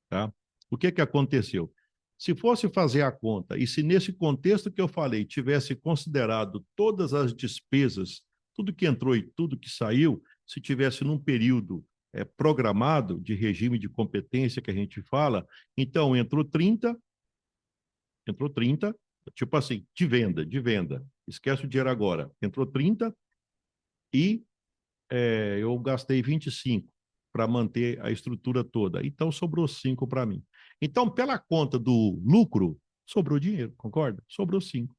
Speaker 1: tá? O que aconteceu? Se fosse fazer a conta, e se nesse contexto que eu falei, tivesse considerado todas as despesas, tudo que entrou e tudo que saiu, se tivesse num período programado de regime de competência que a gente fala, então entrou 30, tipo assim, de venda. Esquece o dinheiro agora. Entrou 30 e eu gastei 25 para manter a estrutura toda. Então, sobrou 5 para mim. Então, pela conta do lucro, sobrou dinheiro, concorda? Sobrou 5.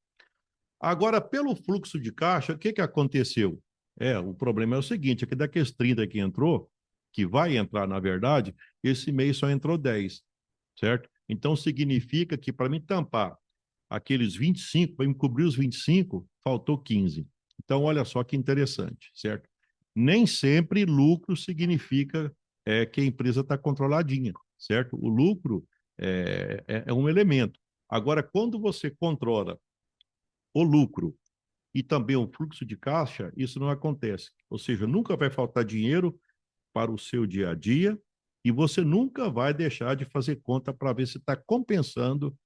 Speaker 1: Agora, pelo fluxo de caixa, o que aconteceu? O problema é o seguinte, é que daqueles 30 que entrou, que vai entrar, na verdade, esse mês só entrou 10, certo? Então, significa que para mim tampar aqueles 25, para me cobrir os 25, faltou 15. Então, olha só que interessante, certo? Nem sempre lucro significa que a empresa está controladinha, certo? O lucro é um elemento. Agora, quando você controla o lucro e também o fluxo de caixa, isso não acontece. Ou seja, nunca vai faltar dinheiro para o seu dia a dia e você nunca vai deixar de fazer conta para ver se está compensando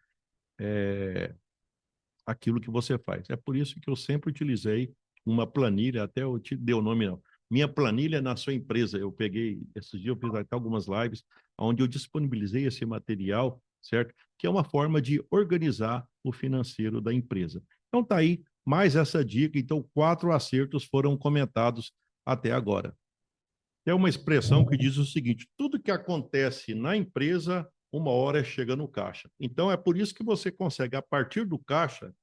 Speaker 1: aquilo que você faz. É por isso que eu sempre utilizei uma planilha, até eu te dei o nome, não. Minha planilha na sua empresa. Eu peguei, esses dias eu fiz até algumas lives, onde eu disponibilizei esse material, certo? Que é uma forma de organizar o financeiro da empresa. Então tá aí mais essa dica. Então, 4 acertos foram comentados até agora. É uma expressão que diz o seguinte: tudo que acontece na empresa, uma hora chega no caixa. Então, é por isso que você consegue, a partir do caixa,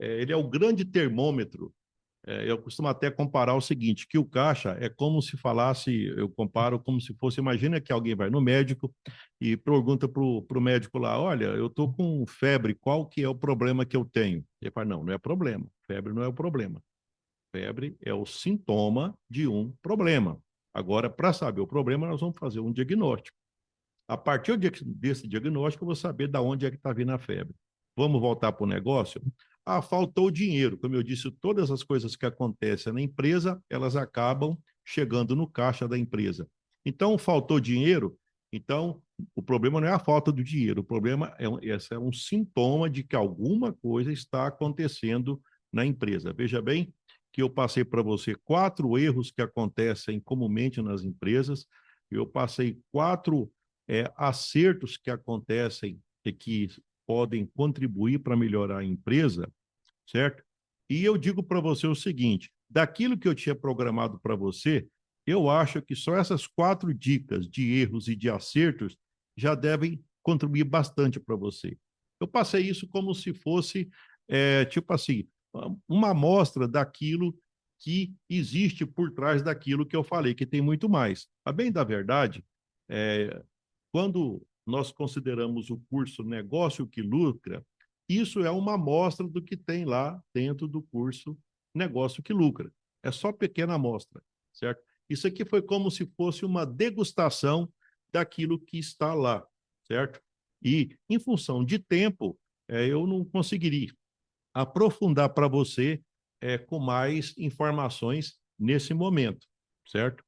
Speaker 1: ele é o grande termômetro. Eu costumo até comparar o seguinte, que o caixa é como se falasse, eu comparo como se fosse, imagina que alguém vai no médico e pergunta para o médico lá, olha, eu estou com febre, qual que é o problema que eu tenho? Ele fala, não, não é problema, febre não é o problema. Febre é o sintoma de um problema. Agora, para saber o problema, nós vamos fazer um diagnóstico. A partir desse diagnóstico, eu vou saber de onde é que está vindo a febre. Vamos voltar para o negócio? Ah, faltou dinheiro. Como eu disse, todas as coisas que acontecem na empresa, elas acabam chegando no caixa da empresa. Então, faltou dinheiro? Então, o problema não é a falta do dinheiro, o problema esse é um sintoma de que alguma coisa está acontecendo na empresa. Veja bem que eu passei para você 4 erros que acontecem comumente nas empresas, eu passei 4 acertos que acontecem e que podem contribuir para melhorar a empresa, certo? E eu digo para você o seguinte: daquilo que eu tinha programado para você, eu acho que só essas 4 dicas de erros e de acertos já devem contribuir bastante para você. Eu passei isso como se fosse, tipo assim, uma amostra daquilo que existe por trás daquilo que eu falei, que tem muito mais. A bem da verdade, é, quando nós consideramos o curso Negócio que Lucra, isso é uma amostra do que tem lá dentro do curso Negócio que Lucra. É só pequena amostra, certo? Isso aqui foi como se fosse uma degustação daquilo que está lá, certo? E, em função de tempo, eu não conseguiria aprofundar para você com mais informações nesse momento, certo?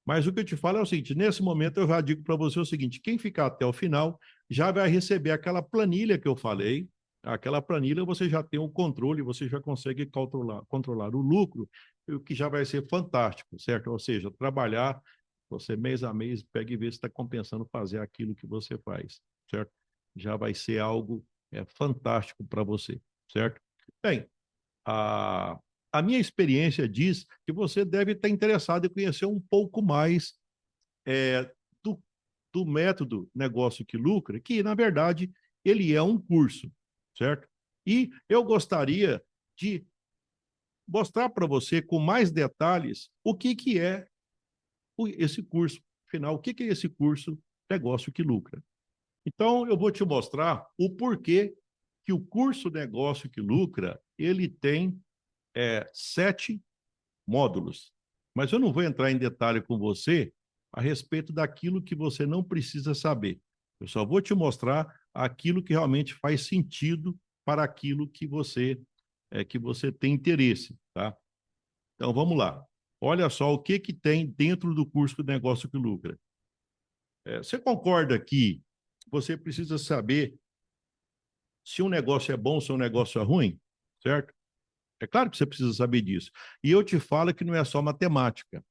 Speaker 1: Mas o que eu te falo é o seguinte: nesse momento eu já digo para você o seguinte: quem ficar até o final já vai receber aquela planilha que eu falei. Aquela planilha você já tem o controle, você já consegue controlar o lucro, o que já vai ser fantástico, certo? Ou seja, trabalhar, você mês a mês pega e vê se está compensando fazer aquilo que você faz, certo? Já vai ser algo fantástico para você, certo? Bem, a, a minha experiência diz que você deve estar interessado em conhecer um pouco mais é, do, do método Negócio que Lucra, que, na verdade, ele é um curso, certo? E eu gostaria de mostrar para você com mais detalhes o que é esse curso. Afinal, o que é esse curso Negócio que Lucra? Então, eu vou te mostrar o porquê que o curso Negócio que Lucra, ele tem 7 módulos. Mas eu não vou entrar em detalhe com você a respeito daquilo que você não precisa saber. Eu só vou te mostrar aquilo que realmente faz sentido para aquilo que você tem interesse, tá? Então vamos lá. Olha só o que tem dentro do curso do Negócio que Lucra. Você concorda que você precisa saber se um negócio é bom, se um negócio é ruim, certo? É claro que você precisa saber disso. E eu te falo que não é só matemática.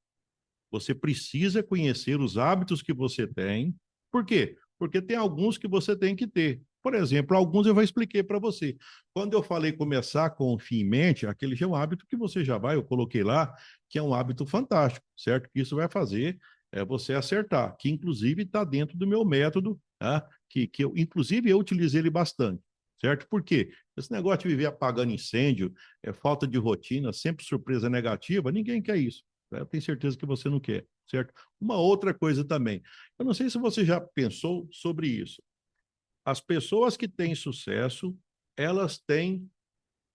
Speaker 1: Você precisa conhecer os hábitos que você tem. Por quê? Porque tem alguns que você tem que ter. Por exemplo, alguns eu já expliquei para você. Quando eu falei começar com o fim em mente, aquele já é um hábito que você já vai, eu coloquei lá, que é um hábito fantástico, certo? Que isso vai fazer você acertar, que inclusive está dentro do meu método, tá? Que eu, inclusive, eu utilizei ele bastante, certo? Por quê? Esse negócio de viver apagando incêndio, falta de rotina, sempre surpresa negativa, ninguém quer isso. Eu tenho certeza que você não quer, certo? Uma outra coisa também. Eu não sei se você já pensou sobre isso. As pessoas que têm sucesso, elas têm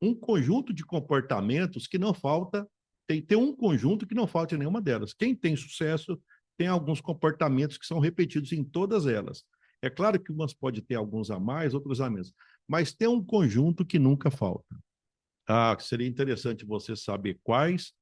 Speaker 1: um conjunto de comportamentos que não falta, tem um conjunto que não falta em nenhuma delas. Quem tem sucesso tem alguns comportamentos que são repetidos em todas elas. É claro que umas pode ter alguns a mais, outros a menos, mas tem um conjunto que nunca falta. Seria interessante você saber quais,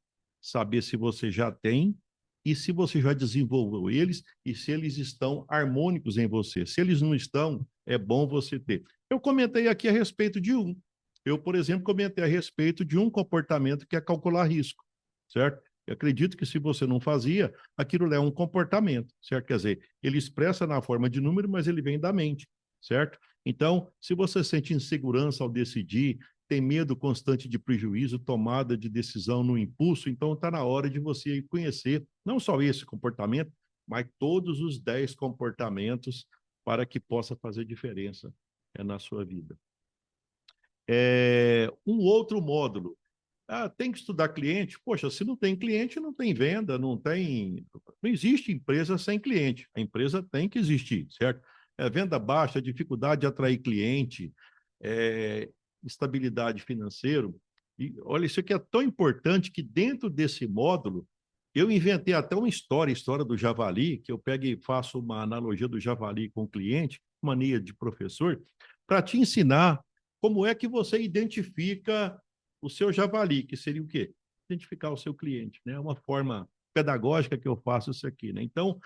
Speaker 1: saber se você já tem e se você já desenvolveu eles e se eles estão harmônicos em você. Se eles não estão, é bom você ter. Eu comentei aqui a respeito de um. Eu, por exemplo, comentei a respeito de um comportamento que é calcular risco, certo? Eu acredito que se você não fazia, aquilo é um comportamento, certo? Quer dizer, ele expressa na forma de número, mas ele vem da mente, certo? Então, se você sente insegurança ao decidir, tem medo constante de prejuízo, tomada de decisão no impulso, então está na hora de você conhecer não só esse comportamento, mas todos os 10 comportamentos para que possa fazer diferença na sua vida. Um outro módulo. Tem que estudar cliente? Poxa, se não tem cliente, não tem venda, não existe empresa sem cliente. A empresa tem que existir, certo? Venda baixa, dificuldade de atrair cliente, estabilidade financeira. E olha, isso aqui é tão importante que dentro desse módulo eu inventei até uma história, a história do javali, que eu pego e faço uma analogia do javali com o cliente, mania de professor, para te ensinar como é que você identifica o seu javali, que seria o quê? Identificar o seu cliente, né? É uma forma pedagógica que eu faço isso aqui, né? Então,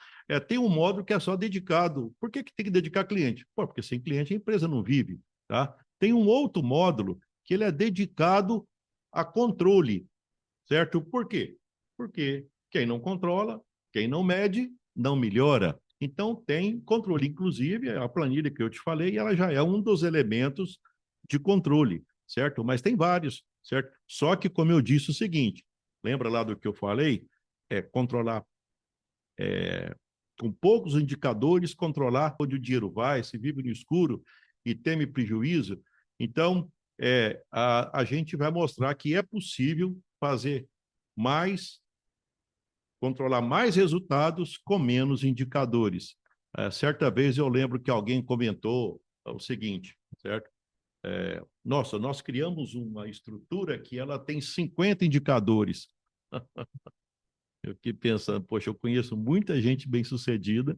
Speaker 1: tem um módulo que é só dedicado. Por que tem que dedicar cliente? Porque sem cliente a empresa não vive, tá? Tem um outro módulo que ele é dedicado a controle, certo? Por quê? Porque quem não controla, quem não mede, não melhora. Então, tem controle. Inclusive, a planilha que eu te falei, ela já é um dos elementos de controle, certo? Mas tem vários, certo? Só que, como eu disse o seguinte, lembra lá do que eu falei? Controlar com poucos indicadores, controlar onde o dinheiro vai, se vive no escuro e teme prejuízo. Então, a gente vai mostrar que é possível fazer mais, controlar mais resultados com menos indicadores. Certa vez eu lembro que alguém comentou o seguinte, certo? Nossa, nós criamos uma estrutura que ela tem 50 indicadores. Eu fiquei pensando, poxa, eu conheço muita gente bem-sucedida,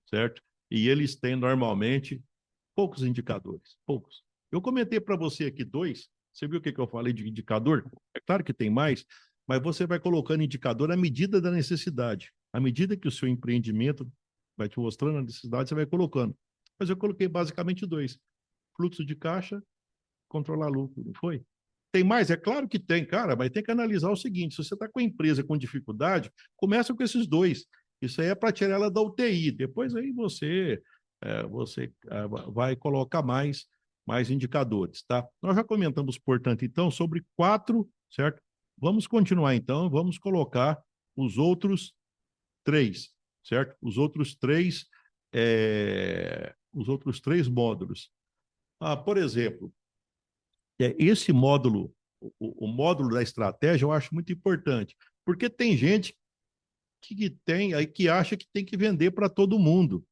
Speaker 1: certo? E eles têm normalmente poucos indicadores, poucos. Eu comentei para você aqui dois, você viu o que eu falei de indicador? É claro que tem mais, mas você vai colocando indicador à medida da necessidade. À medida que o seu empreendimento vai te mostrando a necessidade, você vai colocando. Mas eu coloquei basicamente dois: fluxo de caixa, controlar lucro, não foi? Tem mais? É claro que tem, cara, mas tem que analisar o seguinte: se você está com a empresa com dificuldade, começa com esses dois. Isso aí é para tirar ela da UTI. Depois aí você vai colocar mais indicadores, tá? Nós já comentamos, portanto, então, sobre 4, certo? Vamos continuar, então, vamos colocar os outros 3, certo? Os outros três módulos. Por exemplo, esse módulo, o módulo da estratégia, eu acho muito importante, porque tem gente que acha que tem que vender para todo mundo,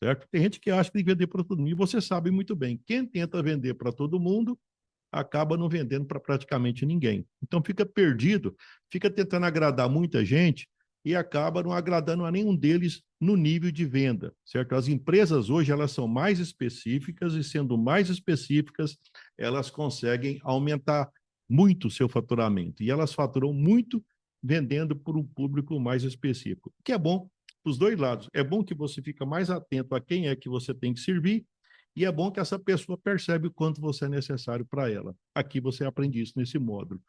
Speaker 1: certo? Tem gente que acha que tem que vender para todo mundo, e você sabe muito bem, quem tenta vender para todo mundo acaba não vendendo para praticamente ninguém. Então fica perdido, fica tentando agradar muita gente e acaba não agradando a nenhum deles no nível de venda, certo? As empresas hoje elas são mais específicas e sendo mais específicas, elas conseguem aumentar muito o seu faturamento e elas faturam muito vendendo por um público mais específico, o que é bom para os dois lados. É bom que você fica mais atento a quem é que você tem que servir e é bom que essa pessoa percebe o quanto você é necessário para ela. Aqui você aprende isso nesse módulo.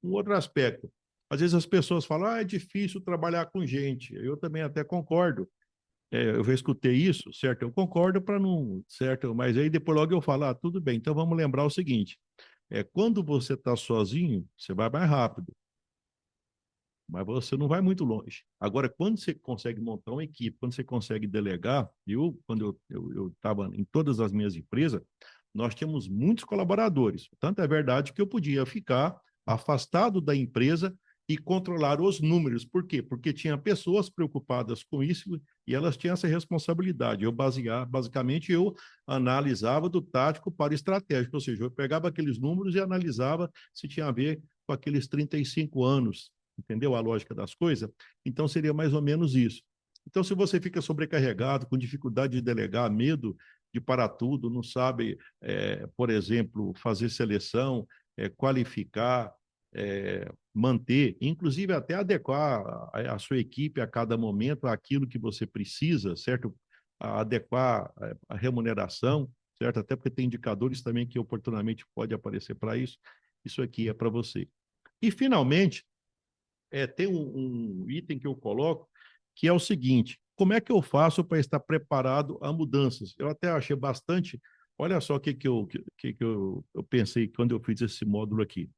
Speaker 1: Um outro aspecto, às vezes as pessoas falam, é difícil trabalhar com gente. Eu também até concordo. Eu já escutei isso, certo? Eu concordo para não, certo? Mas aí depois logo eu falo, tudo bem, então vamos lembrar o seguinte, quando você está sozinho, você vai mais rápido, mas você não vai muito longe. Agora, quando você consegue montar uma equipe, quando você consegue delegar, quando eu estava em todas as minhas empresas, nós tínhamos muitos colaboradores. Tanto é verdade que eu podia ficar afastado da empresa e controlar os números. Por quê? Porque tinha pessoas preocupadas com isso e elas tinham essa responsabilidade. Basicamente, eu analisava do tático para o estratégico, ou seja, eu pegava aqueles números e analisava se tinha a ver com aqueles 35 anos, entendeu? A lógica das coisas. Então, seria mais ou menos isso. Então, se você fica sobrecarregado, com dificuldade de delegar, medo de parar tudo, não sabe, por exemplo, fazer seleção, qualificar, manter, inclusive até adequar a sua equipe a cada momento àquilo que você precisa, certo? Adequar a remuneração, certo? Até porque tem indicadores também que oportunamente pode aparecer para isso. Isso aqui é para você. E, finalmente, tem um item que eu coloco, que é o seguinte: como é que eu faço para estar preparado a mudanças? Eu até achei bastante. Olha só o que eu pensei quando eu fiz esse módulo aqui.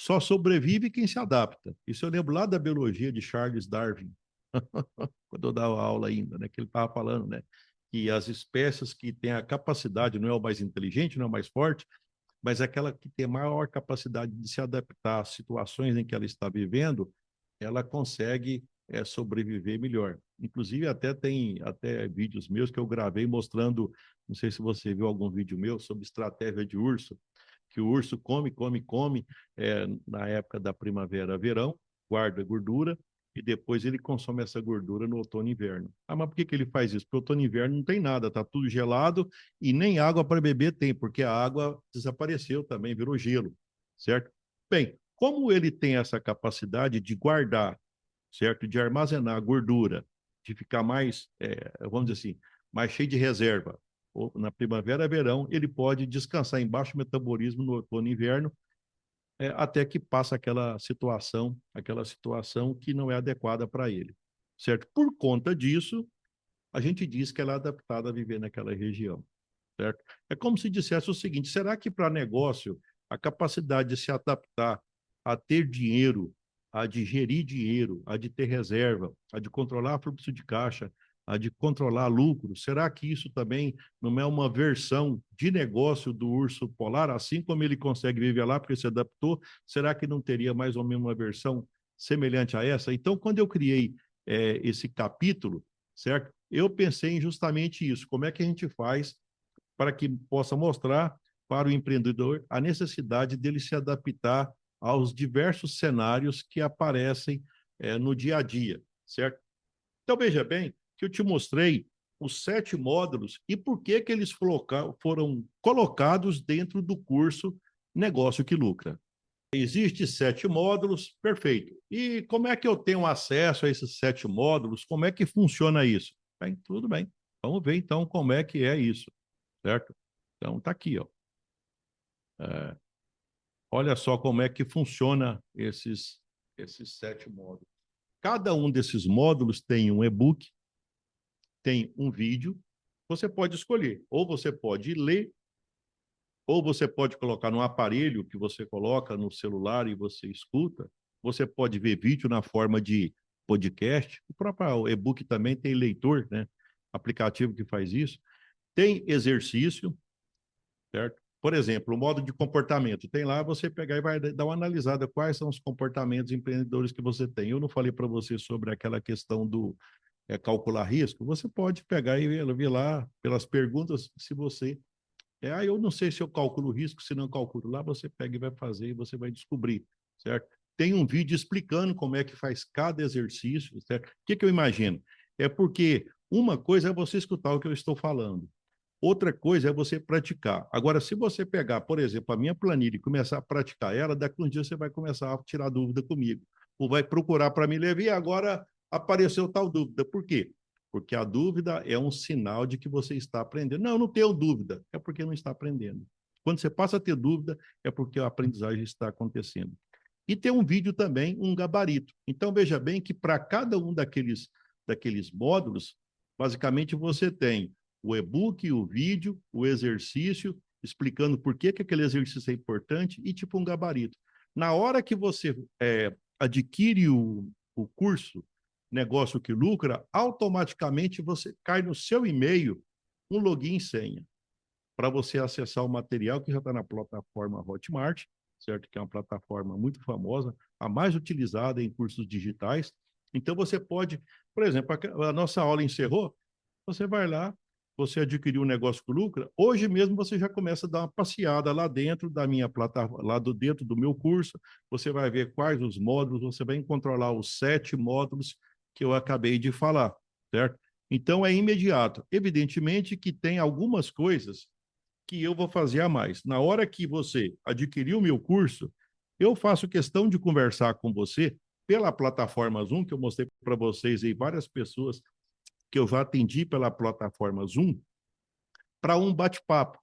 Speaker 1: Só sobrevive quem se adapta. Isso eu lembro lá da biologia de Charles Darwin, quando eu dava aula ainda, né? Que ele estava falando, né? Que as espécies que têm a capacidade, não é o mais inteligente, não é o mais forte, mas é aquela que tem a maior capacidade de se adaptar às situações em que ela está vivendo, ela consegue sobreviver melhor. Inclusive, até tem vídeos meus que eu gravei mostrando, não sei se você viu algum vídeo meu, sobre estratégia de urso, que o urso come, come, come na época da primavera, verão, guarda gordura, e depois ele consome essa gordura no outono e inverno. Ah, mas por que ele faz isso? Porque outono e inverno não tem nada, está tudo gelado e nem água para beber tem, porque a água desapareceu também, virou gelo, certo? Bem, como ele tem essa capacidade de guardar, certo? De armazenar gordura, de ficar mais, vamos dizer assim, mais cheio de reserva, ou na primavera, verão, ele pode descansar em baixo metabolismo no outono e inverno, até que passa aquela situação que não é adequada para ele, certo? Por conta disso, a gente diz que ela é adaptada a viver naquela região, certo? É como se dissesse o seguinte: será que para negócio a capacidade de se adaptar a ter dinheiro, a de gerir dinheiro, a de ter reserva, a de controlar fluxo de caixa, a de controlar lucro, será que isso também não é uma versão de negócio do urso polar, assim como ele consegue viver lá porque se adaptou, será que não teria mais ou menos uma versão semelhante a essa? Então, quando eu criei esse capítulo, certo? Eu pensei em justamente isso, como é que a gente faz para que possa mostrar para o empreendedor a necessidade dele se adaptar aos diversos cenários que aparecem no dia a dia, certo? Então, veja bem que eu te mostrei os 7 módulos e por que eles foram colocados dentro do curso Negócio que Lucra. Existem 7 módulos, perfeito. E como é que eu tenho acesso a esses 7 módulos? Como é que funciona isso? Bem, tudo bem. Vamos ver então como é que é isso, certo? Então, está aqui, ó. É, olha só como é que funciona esses 7 módulos. Cada um desses módulos tem um e-book, tem um vídeo. Você pode escolher, ou você pode ler, ou você pode colocar no aparelho que você coloca no celular e você escuta. Você pode ver vídeo na forma de podcast. O próprio e-book também tem leitor, né? Aplicativo que faz isso. Tem exercício, certo? Por exemplo, o modo de comportamento. Tem lá, você pegar e vai dar uma analisada quais são os comportamentos empreendedores que você tem. Eu não falei para você sobre aquela questão do calcular risco. Você pode pegar e ver lá pelas perguntas se você eu não sei se eu calculo o risco, se não calculo lá, você pega e vai fazer e você vai descobrir, certo? Tem um vídeo explicando como é que faz cada exercício, certo? O que eu imagino? É porque uma coisa é você escutar o que eu estou falando, outra coisa é você praticar. Agora, se você pegar, por exemplo, a minha planilha e começar a praticar ela, daqui um dia você vai começar a tirar dúvida comigo, ou vai procurar para me levar e agora apareceu tal dúvida. Por quê? Porque a dúvida é um sinal de que você está aprendendo. Não, não tenho dúvida. É porque não está aprendendo. Quando você passa a ter dúvida, é porque a aprendizagem está acontecendo. E tem um vídeo também, um gabarito. Então, veja bem que para cada um daqueles módulos, basicamente você tem o e-book, o vídeo, o exercício, explicando por que aquele exercício é importante e tipo um gabarito. Na hora que você adquire o curso Negócio que Lucra, automaticamente você cai no seu e-mail um login e senha para você acessar o material que já está na plataforma Hotmart certo? Que é uma plataforma muito famosa, a mais utilizada em cursos digitais. Então, você pode, por exemplo, a nossa aula encerrou, você vai lá, você adquiriu um negócio que lucra, hoje mesmo você já começa a dar uma passeada lá dentro da minha plataforma, dentro do meu curso, você vai ver quais os módulos, você vai encontrar lá os 7 módulos que eu acabei de falar, certo? Então, é imediato. Evidentemente que tem algumas coisas que eu vou fazer a mais. Na hora que você adquirir o meu curso, eu faço questão de conversar com você pela plataforma Zoom, que eu mostrei para vocês aí, várias pessoas que eu já atendi pela plataforma Zoom, para um bate-papo,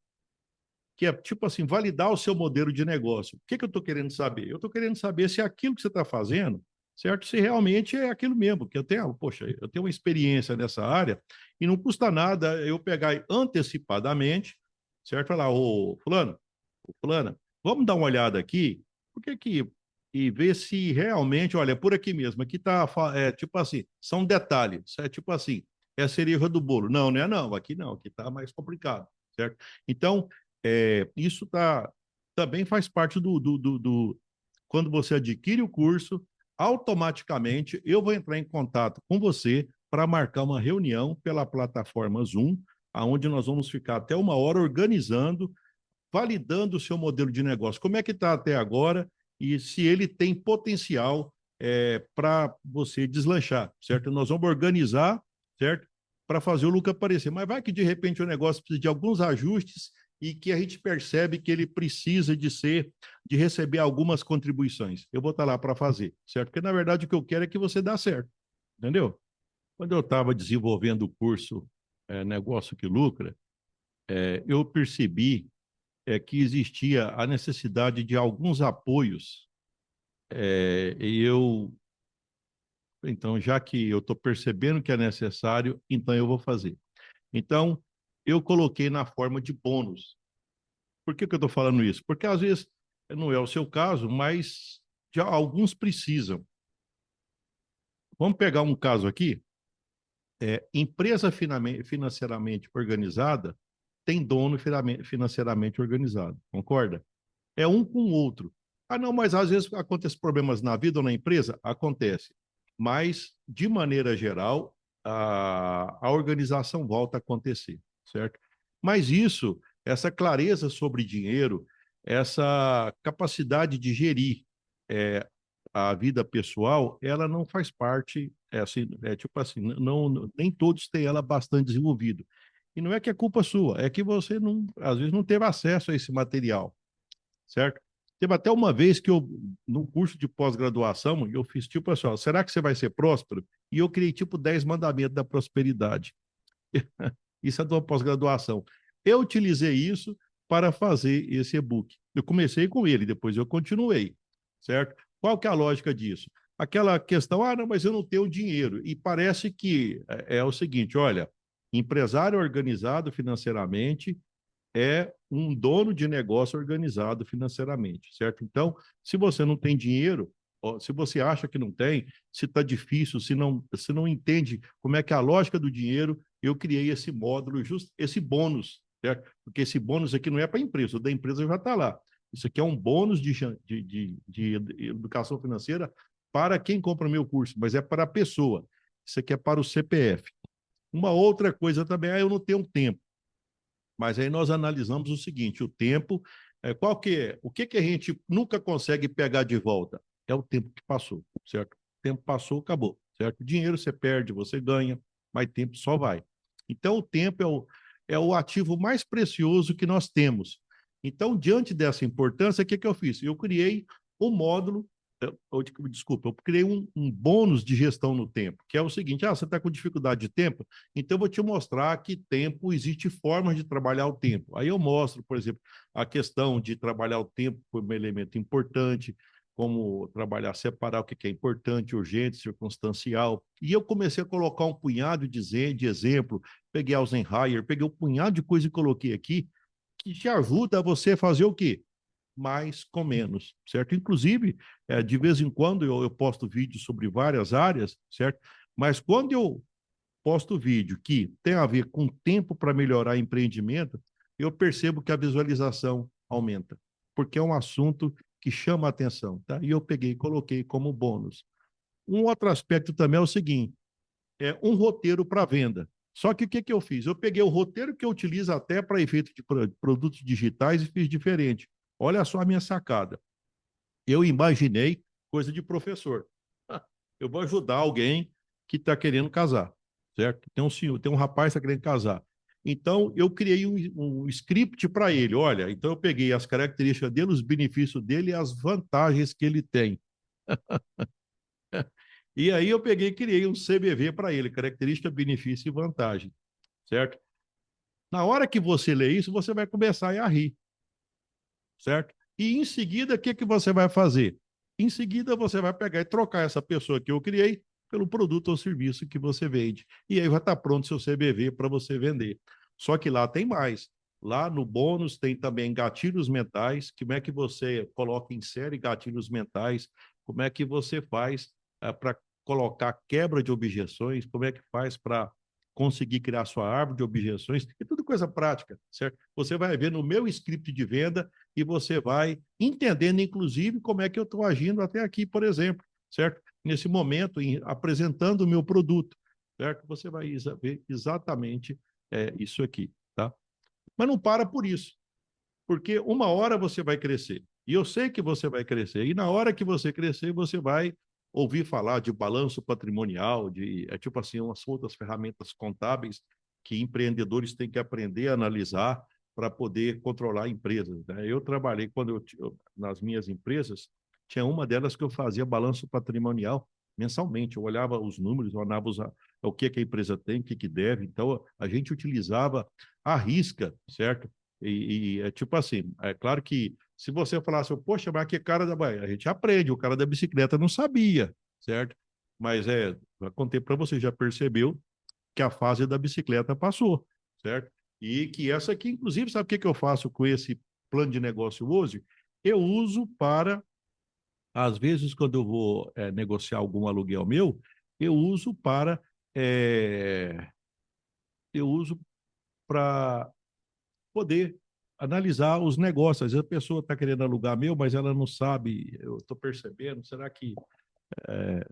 Speaker 1: que é tipo assim, validar o seu modelo de negócio. O que, que eu estou querendo saber? Eu estou querendo saber se aquilo que você está fazendo, certo? Se realmente é aquilo mesmo, que eu tenho, poxa, eu tenho uma experiência nessa área e não custa nada eu pegar antecipadamente, certo? Falar, ô fulana, vamos dar uma olhada aqui, por que que e ver se realmente, olha, por aqui mesmo, aqui tá, tipo assim, são detalhes, é tipo assim, é a cereja do bolo. Não, não é não, aqui tá mais complicado, certo? Então, isso também faz parte quando você adquire o curso, automaticamente eu vou entrar em contato com você para marcar uma reunião pela plataforma Zoom, aonde nós vamos ficar até 1 hora organizando, validando o seu modelo de negócio. Como é que está até agora e se ele tem potencial para você deslanchar, certo? Nós vamos organizar, certo? Para fazer o lucro aparecer. Mas vai que de repente o negócio precisa de alguns ajustes e que a gente percebe que ele precisa de receber algumas contribuições. Eu vou estar lá para fazer, certo? Porque na verdade o que eu quero é que você dê certo, entendeu? Quando eu estava desenvolvendo o curso Negócio que Lucra, eu percebi que existia a necessidade de alguns apoios. Então, já que eu estou percebendo que é necessário, então eu vou fazer. Então, eu coloquei na forma de bônus. Por que eu estou falando isso? Porque às vezes não é o seu caso, mas já alguns precisam. Vamos pegar um caso aqui. Empresa financeiramente organizada tem dono financeiramente organizado, concorda? É um com o outro. Ah, não, mas às vezes acontecem problemas na vida ou na empresa? Acontece. Mas, de maneira geral, a organização volta a acontecer, certo? Mas isso, essa clareza sobre dinheiro, essa capacidade de gerir a vida pessoal, ela não faz parte, assim, tipo assim, não, nem todos têm ela bastante desenvolvido. E não é que é culpa sua, é que você não, às vezes não teve acesso a esse material, certo? Teve até uma vez que eu, no curso de pós-graduação, eu fiz tipo assim, ó, será que você vai ser próspero? E eu criei tipo 10 mandamentos da prosperidade. Isso é de uma pós-graduação. Eu utilizei isso para fazer esse e-book. Eu comecei com ele, depois eu continuei, certo? Qual que é a lógica disso? Aquela questão, ah, não, mas eu não tenho dinheiro. E parece que é o seguinte, olha, empresário organizado financeiramente é um dono de negócio organizado financeiramente, certo? Então, se você não tem dinheiro, se você acha que não tem, se está difícil, se não entende como é que é a lógica do dinheiro, eu criei esse módulo, esse bônus, certo? Porque esse bônus aqui não é para a empresa, o da empresa já está lá. Isso aqui é um bônus de educação financeira para quem compra meu curso, mas é para a pessoa. Isso aqui é para o CPF. Uma outra coisa também, eu não tenho tempo. Mas aí nós analisamos o seguinte, o tempo, qual que é? O que que a gente nunca consegue pegar de volta? É o tempo que passou, certo? O tempo passou, acabou, certo? Dinheiro você perde, você ganha, mas tempo só vai. Então, o tempo é o ativo mais precioso que nós temos. Então, diante dessa importância, o que que eu fiz? Eu criei um módulo, desculpa, eu criei um bônus de gestão no tempo, que é o seguinte, você está com dificuldade de tempo? Então, eu vou te mostrar que tempo, existe formas de trabalhar o tempo. Aí eu mostro, por exemplo, a questão de trabalhar o tempo como um elemento importante, como trabalhar, separar o que é importante, urgente, circunstancial. E eu comecei a colocar um punhado de exemplo, peguei Eisenhower, peguei um punhado de coisa e coloquei aqui, que te ajuda a você fazer o quê? Mais com menos, certo? Inclusive, de vez em quando eu posto vídeos sobre várias áreas, certo? Mas quando eu posto vídeo que tem a ver com tempo para melhorar empreendimento, eu percebo que a visualização aumenta, porque é um assunto que chama a atenção, tá? E eu peguei e coloquei como bônus. Um outro aspecto também é o seguinte, é um roteiro para venda. Só que o que eu fiz? Eu peguei o roteiro que eu utilizo até para efeito de produtos digitais e fiz diferente. Olha só a minha sacada. Eu imaginei coisa de professor. Eu vou ajudar alguém que está querendo casar, certo? Tem um senhor, tem um rapaz que está querendo casar. Então, eu criei um script para ele. Olha, então eu peguei as características dele, os benefícios dele e as vantagens que ele tem. E aí eu peguei e criei um CBV para ele, característica, benefício e vantagem, certo? Na hora que você lê isso, você vai começar a rir, certo? E em seguida, o que você vai fazer? Em seguida, você vai pegar e trocar essa pessoa que eu criei pelo produto ou serviço que você vende. E aí vai estar pronto seu CBV para você vender. Só que lá tem mais. Lá no bônus tem também gatilhos mentais. Como é que você coloca em série gatilhos mentais? Como é que você faz para colocar quebra de objeções? Como é que faz para conseguir criar sua árvore de objeções? E tudo coisa prática, certo? Você vai ver no meu script de venda e você vai entendendo, inclusive, como é que eu estou agindo até aqui, por exemplo, certo? Nesse momento, apresentando o meu produto, certo? Você vai ver exatamente isso aqui, tá? Mas não para por isso, porque uma hora você vai crescer, e eu sei que você vai crescer, e na hora que você crescer, você vai ouvir falar de balanço patrimonial, tipo assim, umas outras ferramentas contábeis que empreendedores têm que aprender a analisar para poder controlar empresas, né? Eu trabalhei, nas minhas empresas, tinha uma delas que eu fazia balanço patrimonial mensalmente, eu olhava os números, eu olhava o que a empresa tem, o que deve, então a gente utilizava a risca, certo? E é tipo assim, é claro que se você falasse, poxa, mas que cara da Bahia, a gente aprende, o cara da bicicleta não sabia, certo? Mas já contei para você, já percebeu que a fase da bicicleta passou, certo? E que essa aqui, inclusive, sabe o que eu faço com esse plano de negócio hoje? Eu uso para, às vezes, quando eu vou negociar algum aluguel meu, eu uso para, é, eu uso para poder analisar os negócios. Às vezes a pessoa está querendo alugar meu, mas ela não sabe, eu estou percebendo, será que.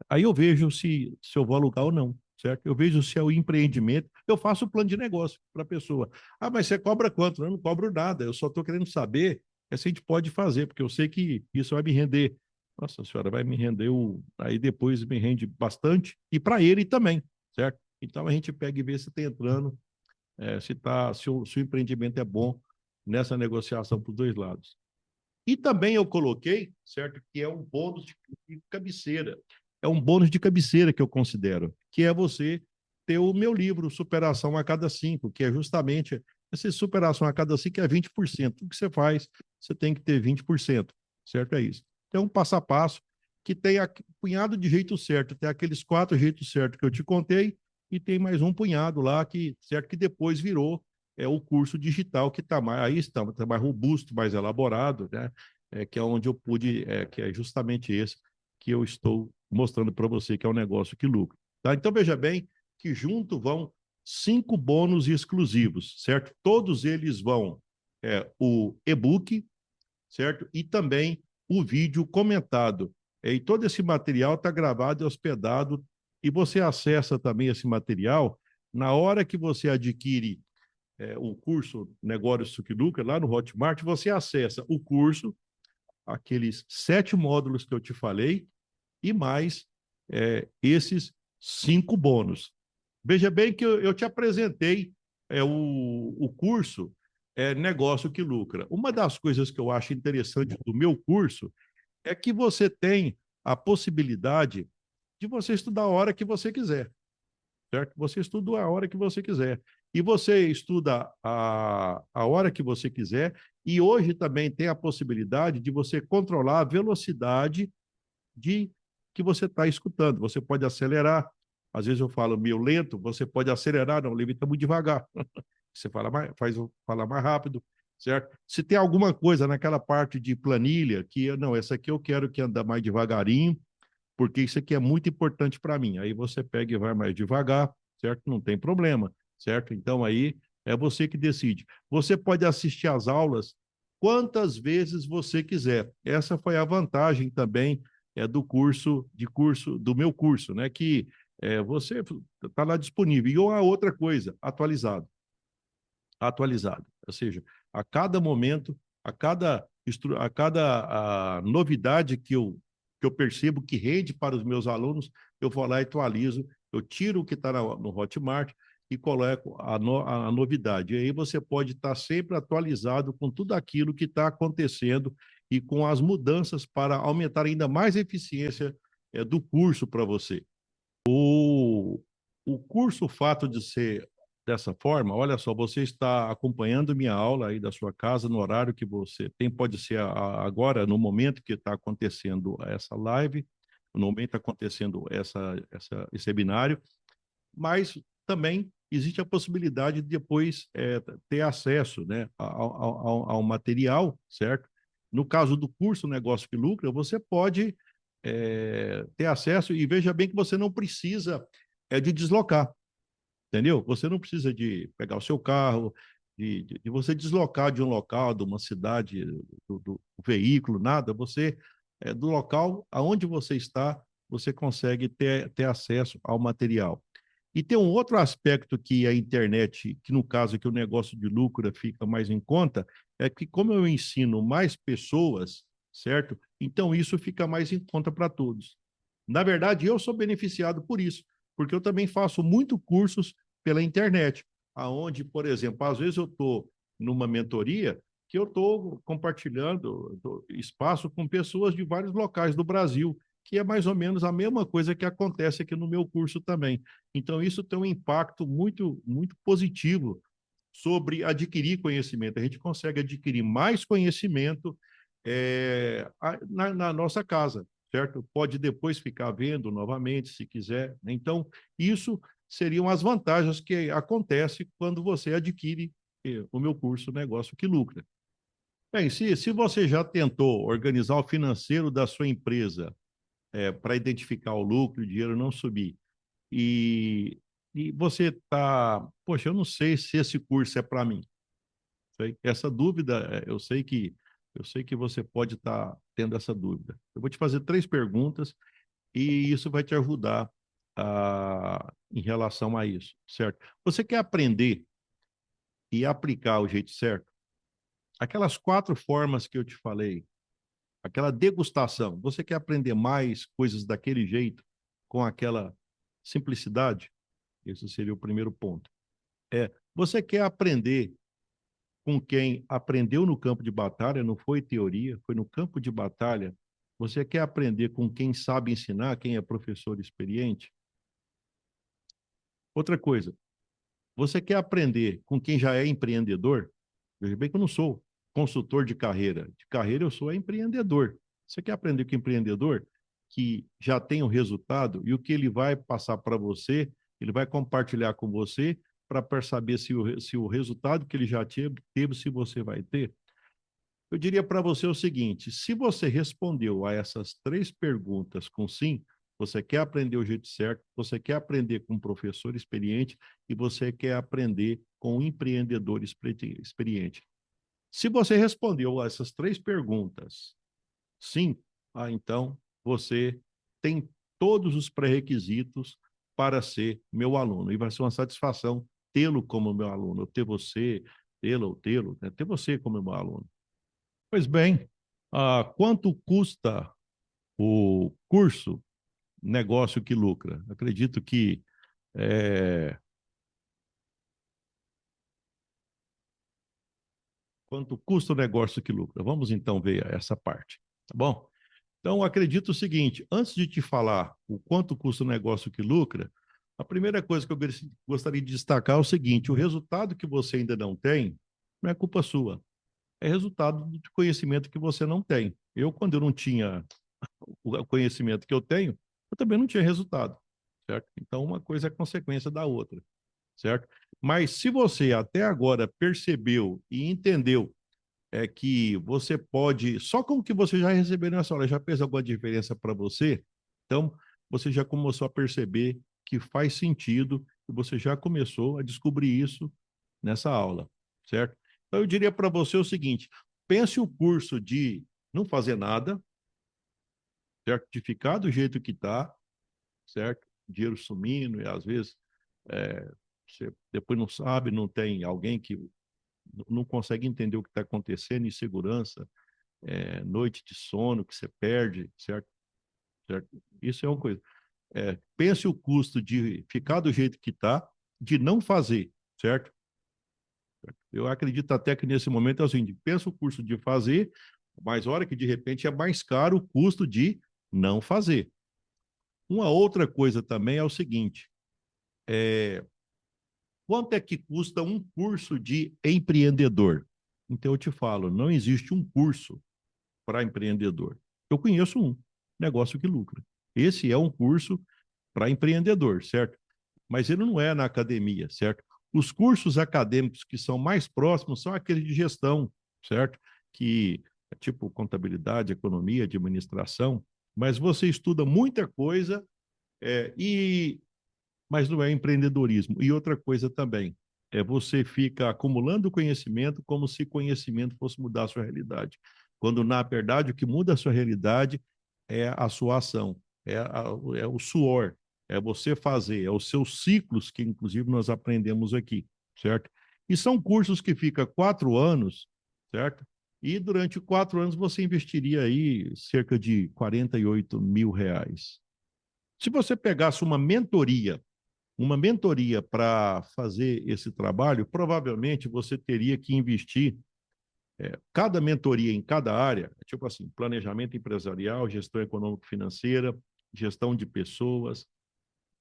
Speaker 1: Aí eu vejo se eu vou alugar ou não, certo? Eu vejo se é o empreendimento, eu faço o plano de negócio para a pessoa. Ah, mas você cobra quanto? Eu não cobro nada, eu só estou querendo saber se a gente pode fazer, porque eu sei que isso vai me render. Nossa senhora, vai me render aí depois me rende bastante, e para ele também, certo? Então a gente pega e vê se está entrando se o empreendimento é bom nessa negociação para os dois lados. E também eu coloquei, certo, que é um bônus de cabeceira. É um bônus de cabeceira que eu considero, que é você ter o meu livro, Superação a Cada Cinco, que é justamente essa superação a cada cinco é 20%. O que você faz, você tem que ter 20%, certo? É isso. Então, um passo a passo que tem um punhado de jeito certo, tem aqueles 4 jeitos certos que eu te contei, e tem mais um punhado lá que, certo, que depois virou o curso digital que está mais, aí está mais robusto, mais elaborado, né? Que é onde eu pude, que é justamente esse que eu estou mostrando para você, que é um negócio que lucra. Tá? Então, veja bem que junto vão 5 bônus exclusivos, certo? Todos eles vão o e-book, certo? E também o vídeo comentado. E todo esse material está gravado e hospedado, e você acessa também esse material na hora que você adquire o curso Negócios que Lucra, lá no Hotmart, você acessa o curso, aqueles 7 módulos que eu te falei, e mais esses 5 bônus. Veja bem que eu te apresentei o curso Negócio que Lucra. Uma das coisas que eu acho interessante do meu curso é que você tem a possibilidade de você estudar a hora que você quiser, certo? Você estuda a hora que você quiser. E você estuda a hora que você quiser, e hoje também tem a possibilidade de você controlar a velocidade de que você está escutando. Você pode acelerar, às vezes eu falo meio lento, você pode acelerar, não, limita muito devagar. Você fala mais rápido, certo? Se tem alguma coisa naquela parte de planilha que, não, essa aqui eu quero que anda mais devagarinho, porque isso aqui é muito importante para mim. Aí você pega e vai mais devagar, certo? Não tem problema, certo? Então aí é você que decide. Você pode assistir às aulas quantas vezes você quiser. Essa foi a vantagem também do meu curso, né? Que você está lá disponível. E uma outra coisa, atualizado. Ou seja, a cada momento, a cada novidade que eu percebo que rende para os meus alunos, eu vou lá e atualizo, eu tiro o que está no Hotmart e coloco a novidade. E aí você pode estar sempre atualizado com tudo aquilo que está acontecendo e com as mudanças para aumentar ainda mais a eficiência do curso para você. O curso, o fato de ser dessa forma, olha só, você está acompanhando minha aula aí da sua casa no horário que você tem, pode ser agora, no momento que está acontecendo essa live, no momento que está acontecendo esse webinário, mas também existe a possibilidade de depois ter acesso, né, ao material, certo? No caso do curso Negócio que Lucra, você pode ter acesso e veja bem que você não precisa de deslocar, entendeu? Você não precisa de pegar o seu carro, de você deslocar de um local, de uma cidade, do veículo, nada. Você, do local aonde você está, você consegue ter acesso ao material. E tem um outro aspecto que a internet, que no caso que o negócio de lucro fica mais em conta, é que como eu ensino mais pessoas, certo? Então isso fica mais em conta para todos. Na verdade, eu sou beneficiado por isso, porque eu também faço muito cursos pela internet, aonde, por exemplo, às vezes eu estou numa mentoria que eu estou compartilhando espaço com pessoas de vários locais do Brasil, que é mais ou menos a mesma coisa que acontece aqui no meu curso também. Então, isso tem um impacto muito, muito positivo sobre adquirir conhecimento. A gente consegue adquirir mais conhecimento na nossa casa, certo? Pode depois ficar vendo novamente, se quiser. Então, isso seriam as vantagens que acontecem quando você adquire o meu curso Negócio que Lucra. Bem, se você já tentou organizar o financeiro da sua empresa para identificar o lucro e o dinheiro não subir, e, e você está, poxa, eu não sei se esse curso é para mim. Essa dúvida, eu sei que você pode estar tendo essa dúvida. Eu vou te fazer 3 perguntas e isso vai te ajudar em relação a isso, certo? Você quer aprender e aplicar o jeito certo? Aquelas 4 formas que eu te falei, aquela degustação, você quer aprender mais coisas daquele jeito, com aquela simplicidade? Esse seria o primeiro ponto. Você quer aprender com quem aprendeu no campo de batalha, não foi teoria, foi no campo de batalha. Você quer aprender com quem sabe ensinar, quem é professor experiente? Outra coisa, você quer aprender com quem já é empreendedor? Veja bem que eu não sou consultor de carreira. De carreira eu sou empreendedor. Você quer aprender com empreendedor que já tem o resultado e o que ele vai passar para você, ele vai compartilhar com você para saber se o resultado que ele já teve, se você vai ter? Eu diria para você o seguinte: se você respondeu a essas 3 perguntas com sim, você quer aprender o jeito certo, você quer aprender com um professor experiente e você quer aprender com um empreendedor experiente. Se você respondeu a essas 3 perguntas, sim, então você tem todos os pré-requisitos para ser meu aluno. E vai ser uma satisfação tê-lo como meu aluno, ter você, tê-lo, né? Ter você como meu aluno. Pois bem, quanto custa o curso Negócio que Lucra? Acredito que quanto custa o negócio que lucra? Vamos então ver essa parte, tá bom? Então, acredito o seguinte: antes de te falar o quanto custa o negócio que lucra, a primeira coisa que eu gostaria de destacar é o seguinte: o resultado que você ainda não tem não é culpa sua, é resultado do conhecimento que você não tem. Quando eu não tinha o conhecimento que eu tenho, eu também não tinha resultado, certo? Então, uma coisa é consequência da outra, certo? Mas se você até agora percebeu e entendeu que você pode, só com o que você já recebeu nessa aula, já fez alguma diferença para você, então você já começou a perceber que faz sentido e você já começou a descobrir isso nessa aula, certo? Então eu diria para você o seguinte: pense o curso de não fazer nada, certo? De ficar do jeito que está, certo? Dinheiro sumindo e às vezes você depois não sabe, não tem alguém que não consegue entender o que está acontecendo, insegurança, noite de sono que você perde, certo? Certo? Isso é uma coisa. Pense o custo de ficar do jeito que está, de não fazer, certo? Eu acredito até que nesse momento é o seguinte: pensa o custo de fazer, mas olha que de repente é mais caro o custo de não fazer. Uma outra coisa também é o seguinte: quanto é que custa um curso de empreendedor? Então eu te falo, não existe um curso para empreendedor. Eu conheço um, negócio que lucra. Esse é um curso para empreendedor, certo? Mas ele não é na academia, certo? Os cursos acadêmicos que são mais próximos são aqueles de gestão, certo? Que é tipo contabilidade, economia, administração, mas você estuda muita coisa mas não é empreendedorismo. E outra coisa também, você fica acumulando conhecimento como se conhecimento fosse mudar a sua realidade. Quando, na verdade, o que muda a sua realidade é a sua ação, é o suor, é você fazer, é os seus ciclos, que inclusive nós aprendemos aqui, certo? E são cursos que ficam 4 anos, certo? E durante 4 anos você investiria aí cerca de R$ 48.000. Se você pegasse uma mentoria para fazer esse trabalho, provavelmente você teria que investir cada mentoria em cada área, tipo assim, planejamento empresarial, gestão econômico-financeira, gestão de pessoas,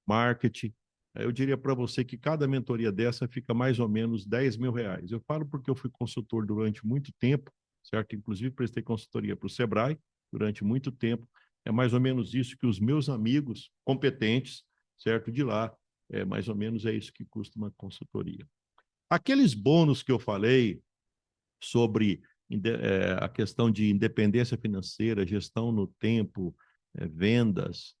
Speaker 1: marketing. Eu diria para você que cada mentoria dessa fica mais ou menos R$ 10.000. Eu falo porque eu fui consultor durante muito tempo, certo? Inclusive prestei consultoria para o Sebrae durante muito tempo. É mais ou menos isso que os meus amigos competentes, certo, de lá, mais ou menos é isso que custa uma consultoria. Aqueles bônus que eu falei sobre a questão de independência financeira, gestão no tempo, vendas,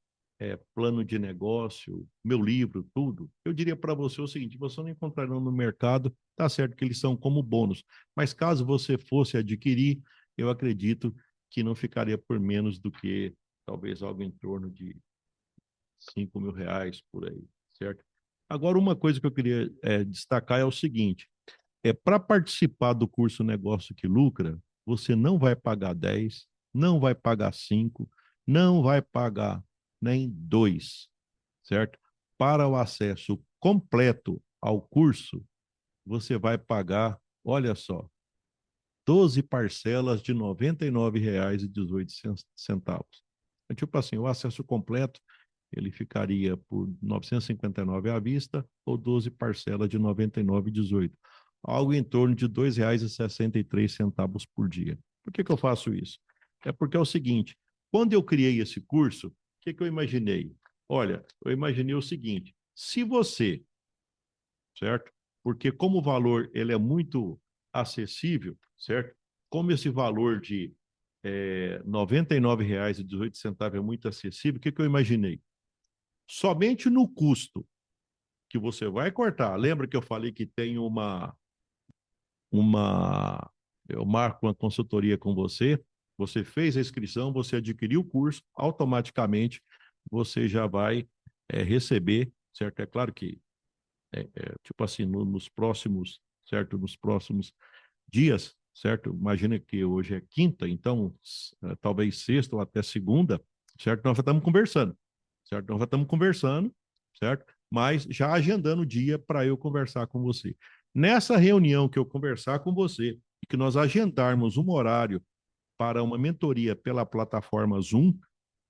Speaker 1: plano de negócio, meu livro, tudo, eu diria para você o seguinte: você não encontrará no mercado, tá certo que eles são como bônus, mas caso você fosse adquirir, eu acredito que não ficaria por menos do que talvez algo em torno de R$ 5.000 por aí, certo? Agora, uma coisa que eu queria destacar é o seguinte: para participar do curso Negócio que Lucra, você não vai pagar 10, não vai pagar 5, não vai pagar nem 2, certo? Para o acesso completo ao curso, você vai pagar, olha só, 12 parcelas de R$ 99,18. Tipo assim, o acesso completo, ele ficaria por R$ 959 à vista ou 12 parcelas de R$ 99,18. Algo em torno de R$ 2,63 por dia. Por que eu faço isso? É porque é o seguinte: quando eu criei esse curso, o que eu imaginei? Olha, eu imaginei o seguinte: se você, certo? Porque como o valor ele é muito acessível, certo? Como esse valor de R$ 99,18 é muito acessível, o que eu imaginei? Somente no custo que você vai cortar. Lembra que eu falei que tem eu marco uma consultoria com você, você fez a inscrição, você adquiriu o curso, automaticamente você já vai receber, certo? É claro que tipo assim, nos próximos, certo? Nos próximos dias, certo? Imagina que hoje é quinta, então talvez sexta ou até segunda, certo? Nós já estamos conversando, certo? Nós já estamos conversando, certo? Mas já agendando o dia para eu conversar com você. Nessa reunião que eu conversar com você e que nós agendarmos um horário para uma mentoria pela plataforma Zoom,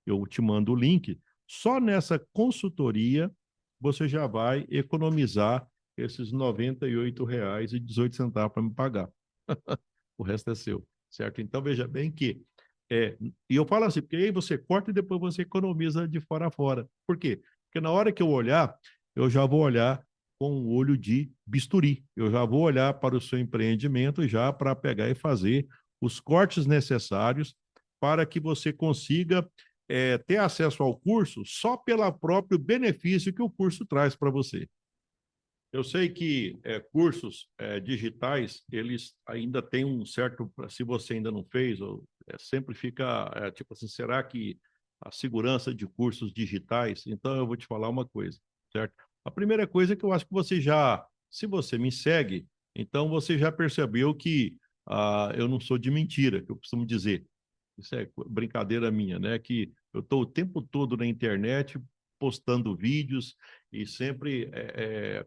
Speaker 1: eu te mando o link. Só nessa consultoria você já vai economizar esses R$ 98,18 para me pagar. O resto é seu, certo? Então veja bem que e eu falo assim, porque aí você corta e depois você economiza de fora a fora. Por quê? Porque na hora que eu olhar, eu já vou olhar com um olho de bisturi. Eu já vou olhar para o seu empreendimento já para pegar e fazer os cortes necessários para que você consiga ter acesso ao curso só pelo próprio benefício que o curso traz para você. Eu sei que cursos digitais, eles ainda têm um certo, se você ainda não fez, ou, sempre fica, tipo assim, será que a segurança de cursos digitais? Então, eu vou te falar uma coisa, certo? A primeira coisa é que eu acho que você já, se você me segue, então você já percebeu que eu não sou de mentira, que eu costumo dizer. Isso é brincadeira minha, né? Que eu estou o tempo todo na internet postando vídeos e sempre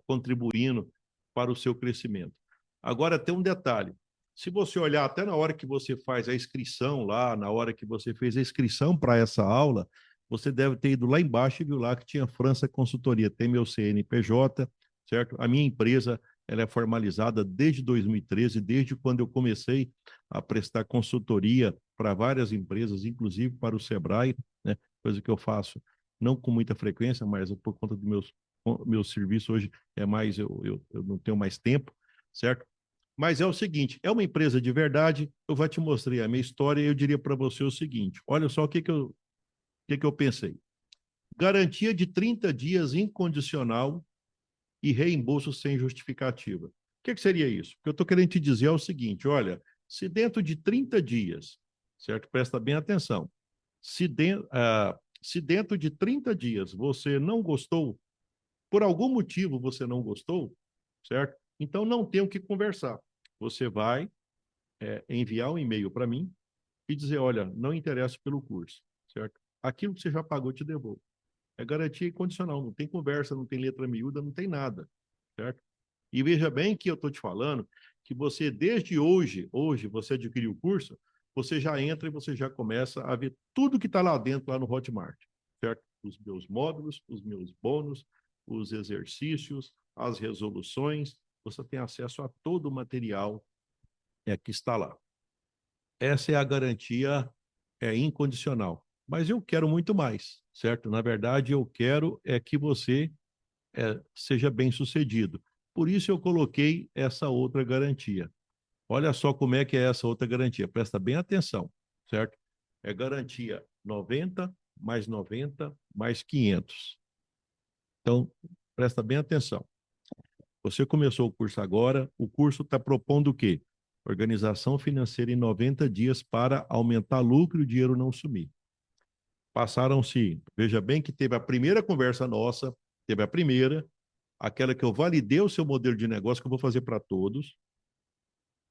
Speaker 1: contribuindo para o seu crescimento. Agora, tem um detalhe. Se você olhar até na hora que você faz a inscrição lá, na hora que você fez a inscrição para essa aula, você deve ter ido lá embaixo e viu lá que tinha França Consultoria, tem meu CNPJ, certo? A minha empresa, ela é formalizada desde 2013, desde quando eu comecei a prestar consultoria para várias empresas, inclusive para o Sebrae, né? Coisa que eu faço não com muita frequência, mas por conta do meu serviço hoje é mais, eu não tenho mais tempo, certo? Mas é o seguinte, é uma empresa de verdade, eu vou te mostrar a minha história e eu diria para você o seguinte, olha só o que eu pensei. Garantia de 30 dias incondicional e reembolso sem justificativa. O que seria isso? O que eu estou querendo te dizer é o seguinte, olha, se dentro de 30 dias, certo? Presta bem atenção, se dentro de 30 dias você não gostou, por algum motivo você não gostou, certo? Então não tem o que conversar. Você vai enviar um e-mail para mim e dizer, olha, não interessa pelo curso, certo? Aquilo que você já pagou, eu te devolvo. É garantia incondicional, não tem conversa, não tem letra miúda, não tem nada, certo? E veja bem que eu estou te falando que você, desde hoje você adquiriu o curso, você já entra e você já começa a ver tudo que está lá dentro, lá no Hotmart, certo? Os meus módulos, os meus bônus, os exercícios, as resoluções, você tem acesso a todo o material que está lá. Essa é a garantia incondicional. Mas eu quero muito mais, certo? Na verdade, eu quero que você seja bem sucedido. Por isso eu coloquei essa outra garantia. Olha só como é que é essa outra garantia. Presta bem atenção, certo? É garantia 90 mais 90 mais 500. Então, presta bem atenção. Você começou o curso agora, o curso está propondo o quê? Organização financeira em 90 dias para aumentar lucro e o dinheiro não sumir. Passaram-se, veja bem que teve a primeira conversa nossa, teve a primeira, aquela que eu validei o seu modelo de negócio, que eu vou fazer para todos.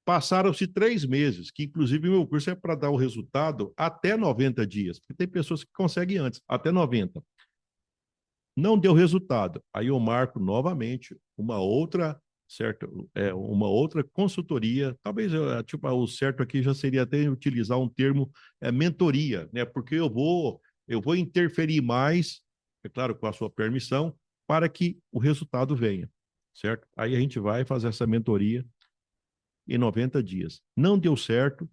Speaker 1: Passaram-se 3 meses, que inclusive o meu curso é para dar o resultado até 90 dias, porque tem pessoas que conseguem antes, até 90. Não deu resultado. Aí eu marco novamente uma outra, certo? Uma outra consultoria. Talvez tipo, o certo aqui já seria até utilizar um termo mentoria, né? Porque eu vou interferir mais, é claro, com a sua permissão, para que o resultado venha, certo? Aí a gente vai fazer essa mentoria em 90 dias. Não deu certo.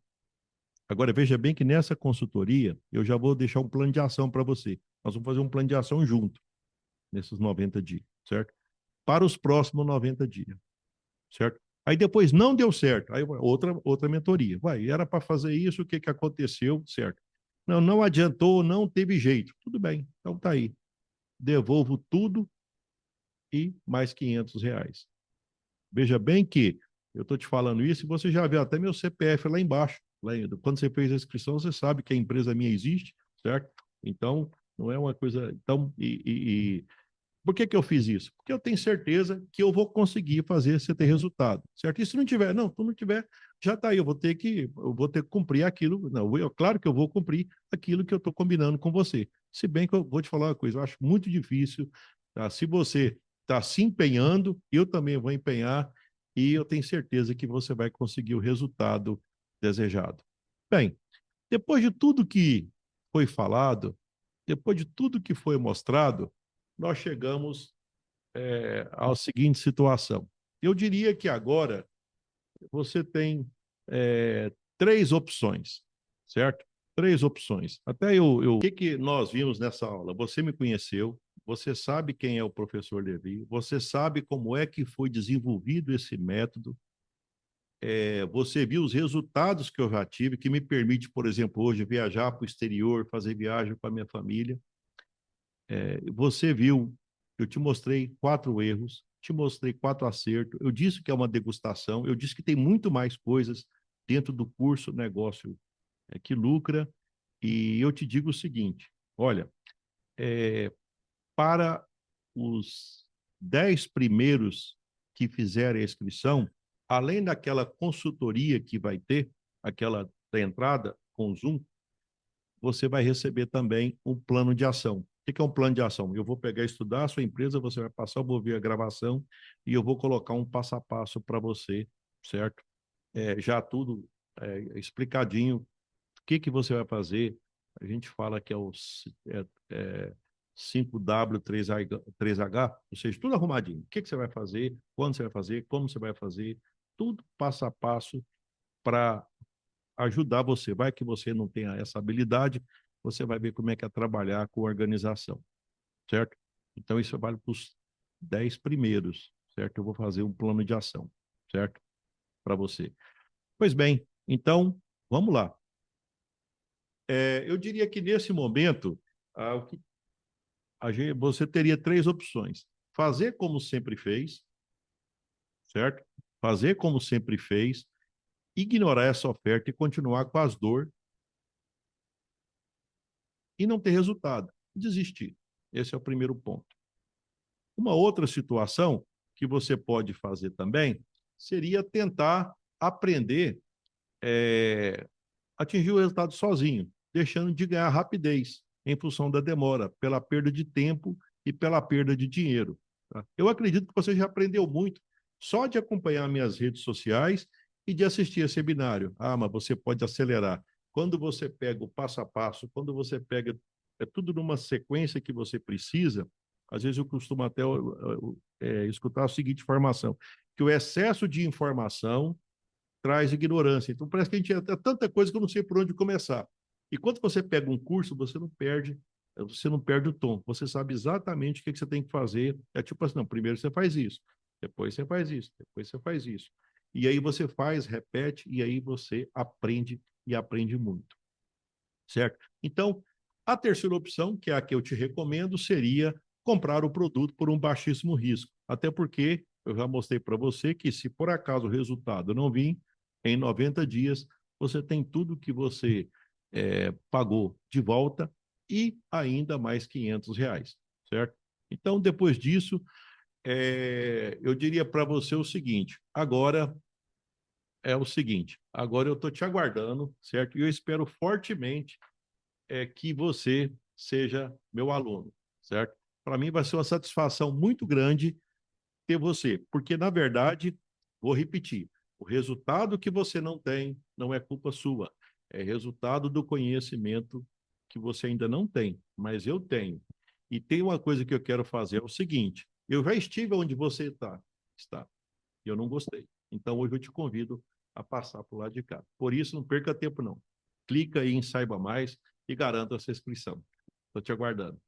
Speaker 1: Agora, veja bem que nessa consultoria, eu já vou deixar um plano de ação para você. Nós vamos fazer um plano de ação junto, nesses 90 dias, certo? Para os próximos 90 dias, certo? Aí depois não deu certo, aí outra mentoria. Vai, era para fazer isso, o que, que aconteceu, certo? Não adiantou, não teve jeito. Tudo bem, então tá aí. Devolvo tudo e mais R$ 500. Veja bem que eu estou te falando isso e você já viu até meu CPF lá embaixo. Quando você fez a inscrição, você sabe que a empresa minha existe, certo? Então, não é uma coisa. Então, por que eu fiz isso? Porque eu tenho certeza que eu vou conseguir fazer você ter resultado, certo? E se não tiver, não, se não tiver, já está aí, eu vou ter que cumprir aquilo. Não, claro que eu vou cumprir aquilo que eu estou combinando com você. Se bem que eu vou te falar uma coisa, eu acho muito difícil, tá? Se você está se empenhando, eu também vou empenhar e eu tenho certeza que você vai conseguir o resultado desejado. Bem, depois de tudo que foi falado, depois de tudo que foi mostrado, nós chegamos à seguinte situação. Eu diria que agora você tem três opções, certo? Três opções. Até o que nós vimos nessa aula? Você me conheceu, você sabe quem é o professor Levi, você sabe como é que foi desenvolvido esse método, você viu os resultados que eu já tive, que me permite, por exemplo, hoje viajar para o exterior, fazer viagem com a minha família. Você viu, eu te mostrei 4 erros, te mostrei 4 acertos, eu disse que é uma degustação, eu disse que tem muito mais coisas dentro do curso Negócio que Lucra, e eu te digo o seguinte, olha, para os 10 primeiros que fizerem a inscrição, além daquela consultoria que vai ter, aquela da entrada com o Zoom, você vai receber também um plano de ação. O que é um plano de ação? Eu vou pegar e estudar a sua empresa, você vai passar, eu vou ouvir a gravação e eu vou colocar um passo a passo para você, certo? Já tudo explicadinho, o que você vai fazer. A gente fala que é o 5W3H, ou seja, tudo arrumadinho. O que você vai fazer, quando você vai fazer, como você vai fazer, tudo passo a passo para ajudar você. Vai que você não tenha essa habilidade, você vai ver como é que é trabalhar com organização, certo? Então, isso vale para os 10 primeiros, certo? Eu vou fazer um plano de ação, certo? Para você. Pois bem, então, vamos lá. Eu diria que nesse momento, você teria 3 opções. Fazer como sempre fez, certo? Fazer como sempre fez, ignorar essa oferta e continuar com as dores e não ter resultado. Desistir. Esse é o primeiro ponto. Uma outra situação que você pode fazer também seria tentar aprender atingir o resultado sozinho, deixando de ganhar rapidez em função da demora, pela perda de tempo e pela perda de dinheiro. Tá? Eu acredito que você já aprendeu muito só de acompanhar minhas redes sociais e de assistir a seminário. Ah, mas você pode acelerar. Quando você pega o passo a passo, quando você pega tudo numa sequência que você precisa, às vezes eu costumo até escutar a seguinte informação, que o excesso de informação traz ignorância. Então, parece que a gente é tanta coisa que eu não sei por onde começar. E quando você pega um curso, você não perde o tom. Você sabe exatamente o que você tem que fazer. É tipo assim, não, primeiro você faz isso, depois você faz isso, depois você faz isso. E aí você faz, repete, e aí você aprende e aprende muito. Certo? Então, a terceira opção, que é a que eu te recomendo, seria comprar o produto por um baixíssimo risco. Até porque eu já mostrei para você que se por acaso o resultado não vir, em 90 dias, você tem tudo que você pagou de volta e ainda mais R$ 500, certo? Então, depois disso, eu diria para você o seguinte, agora eu estou te aguardando, certo? E eu espero fortemente que você seja meu aluno, certo? Para mim vai ser uma satisfação muito grande ter você, porque na verdade, vou repetir, o resultado que você não tem não é culpa sua, é resultado do conhecimento que você ainda não tem, mas eu tenho. E tem uma coisa que eu quero fazer, é o seguinte, eu já estive onde você está, e eu não gostei. Então hoje eu te convido a passar por lá de cá. Por isso, não perca tempo não. Clica aí em Saiba Mais e garanta essa inscrição. Estou te aguardando.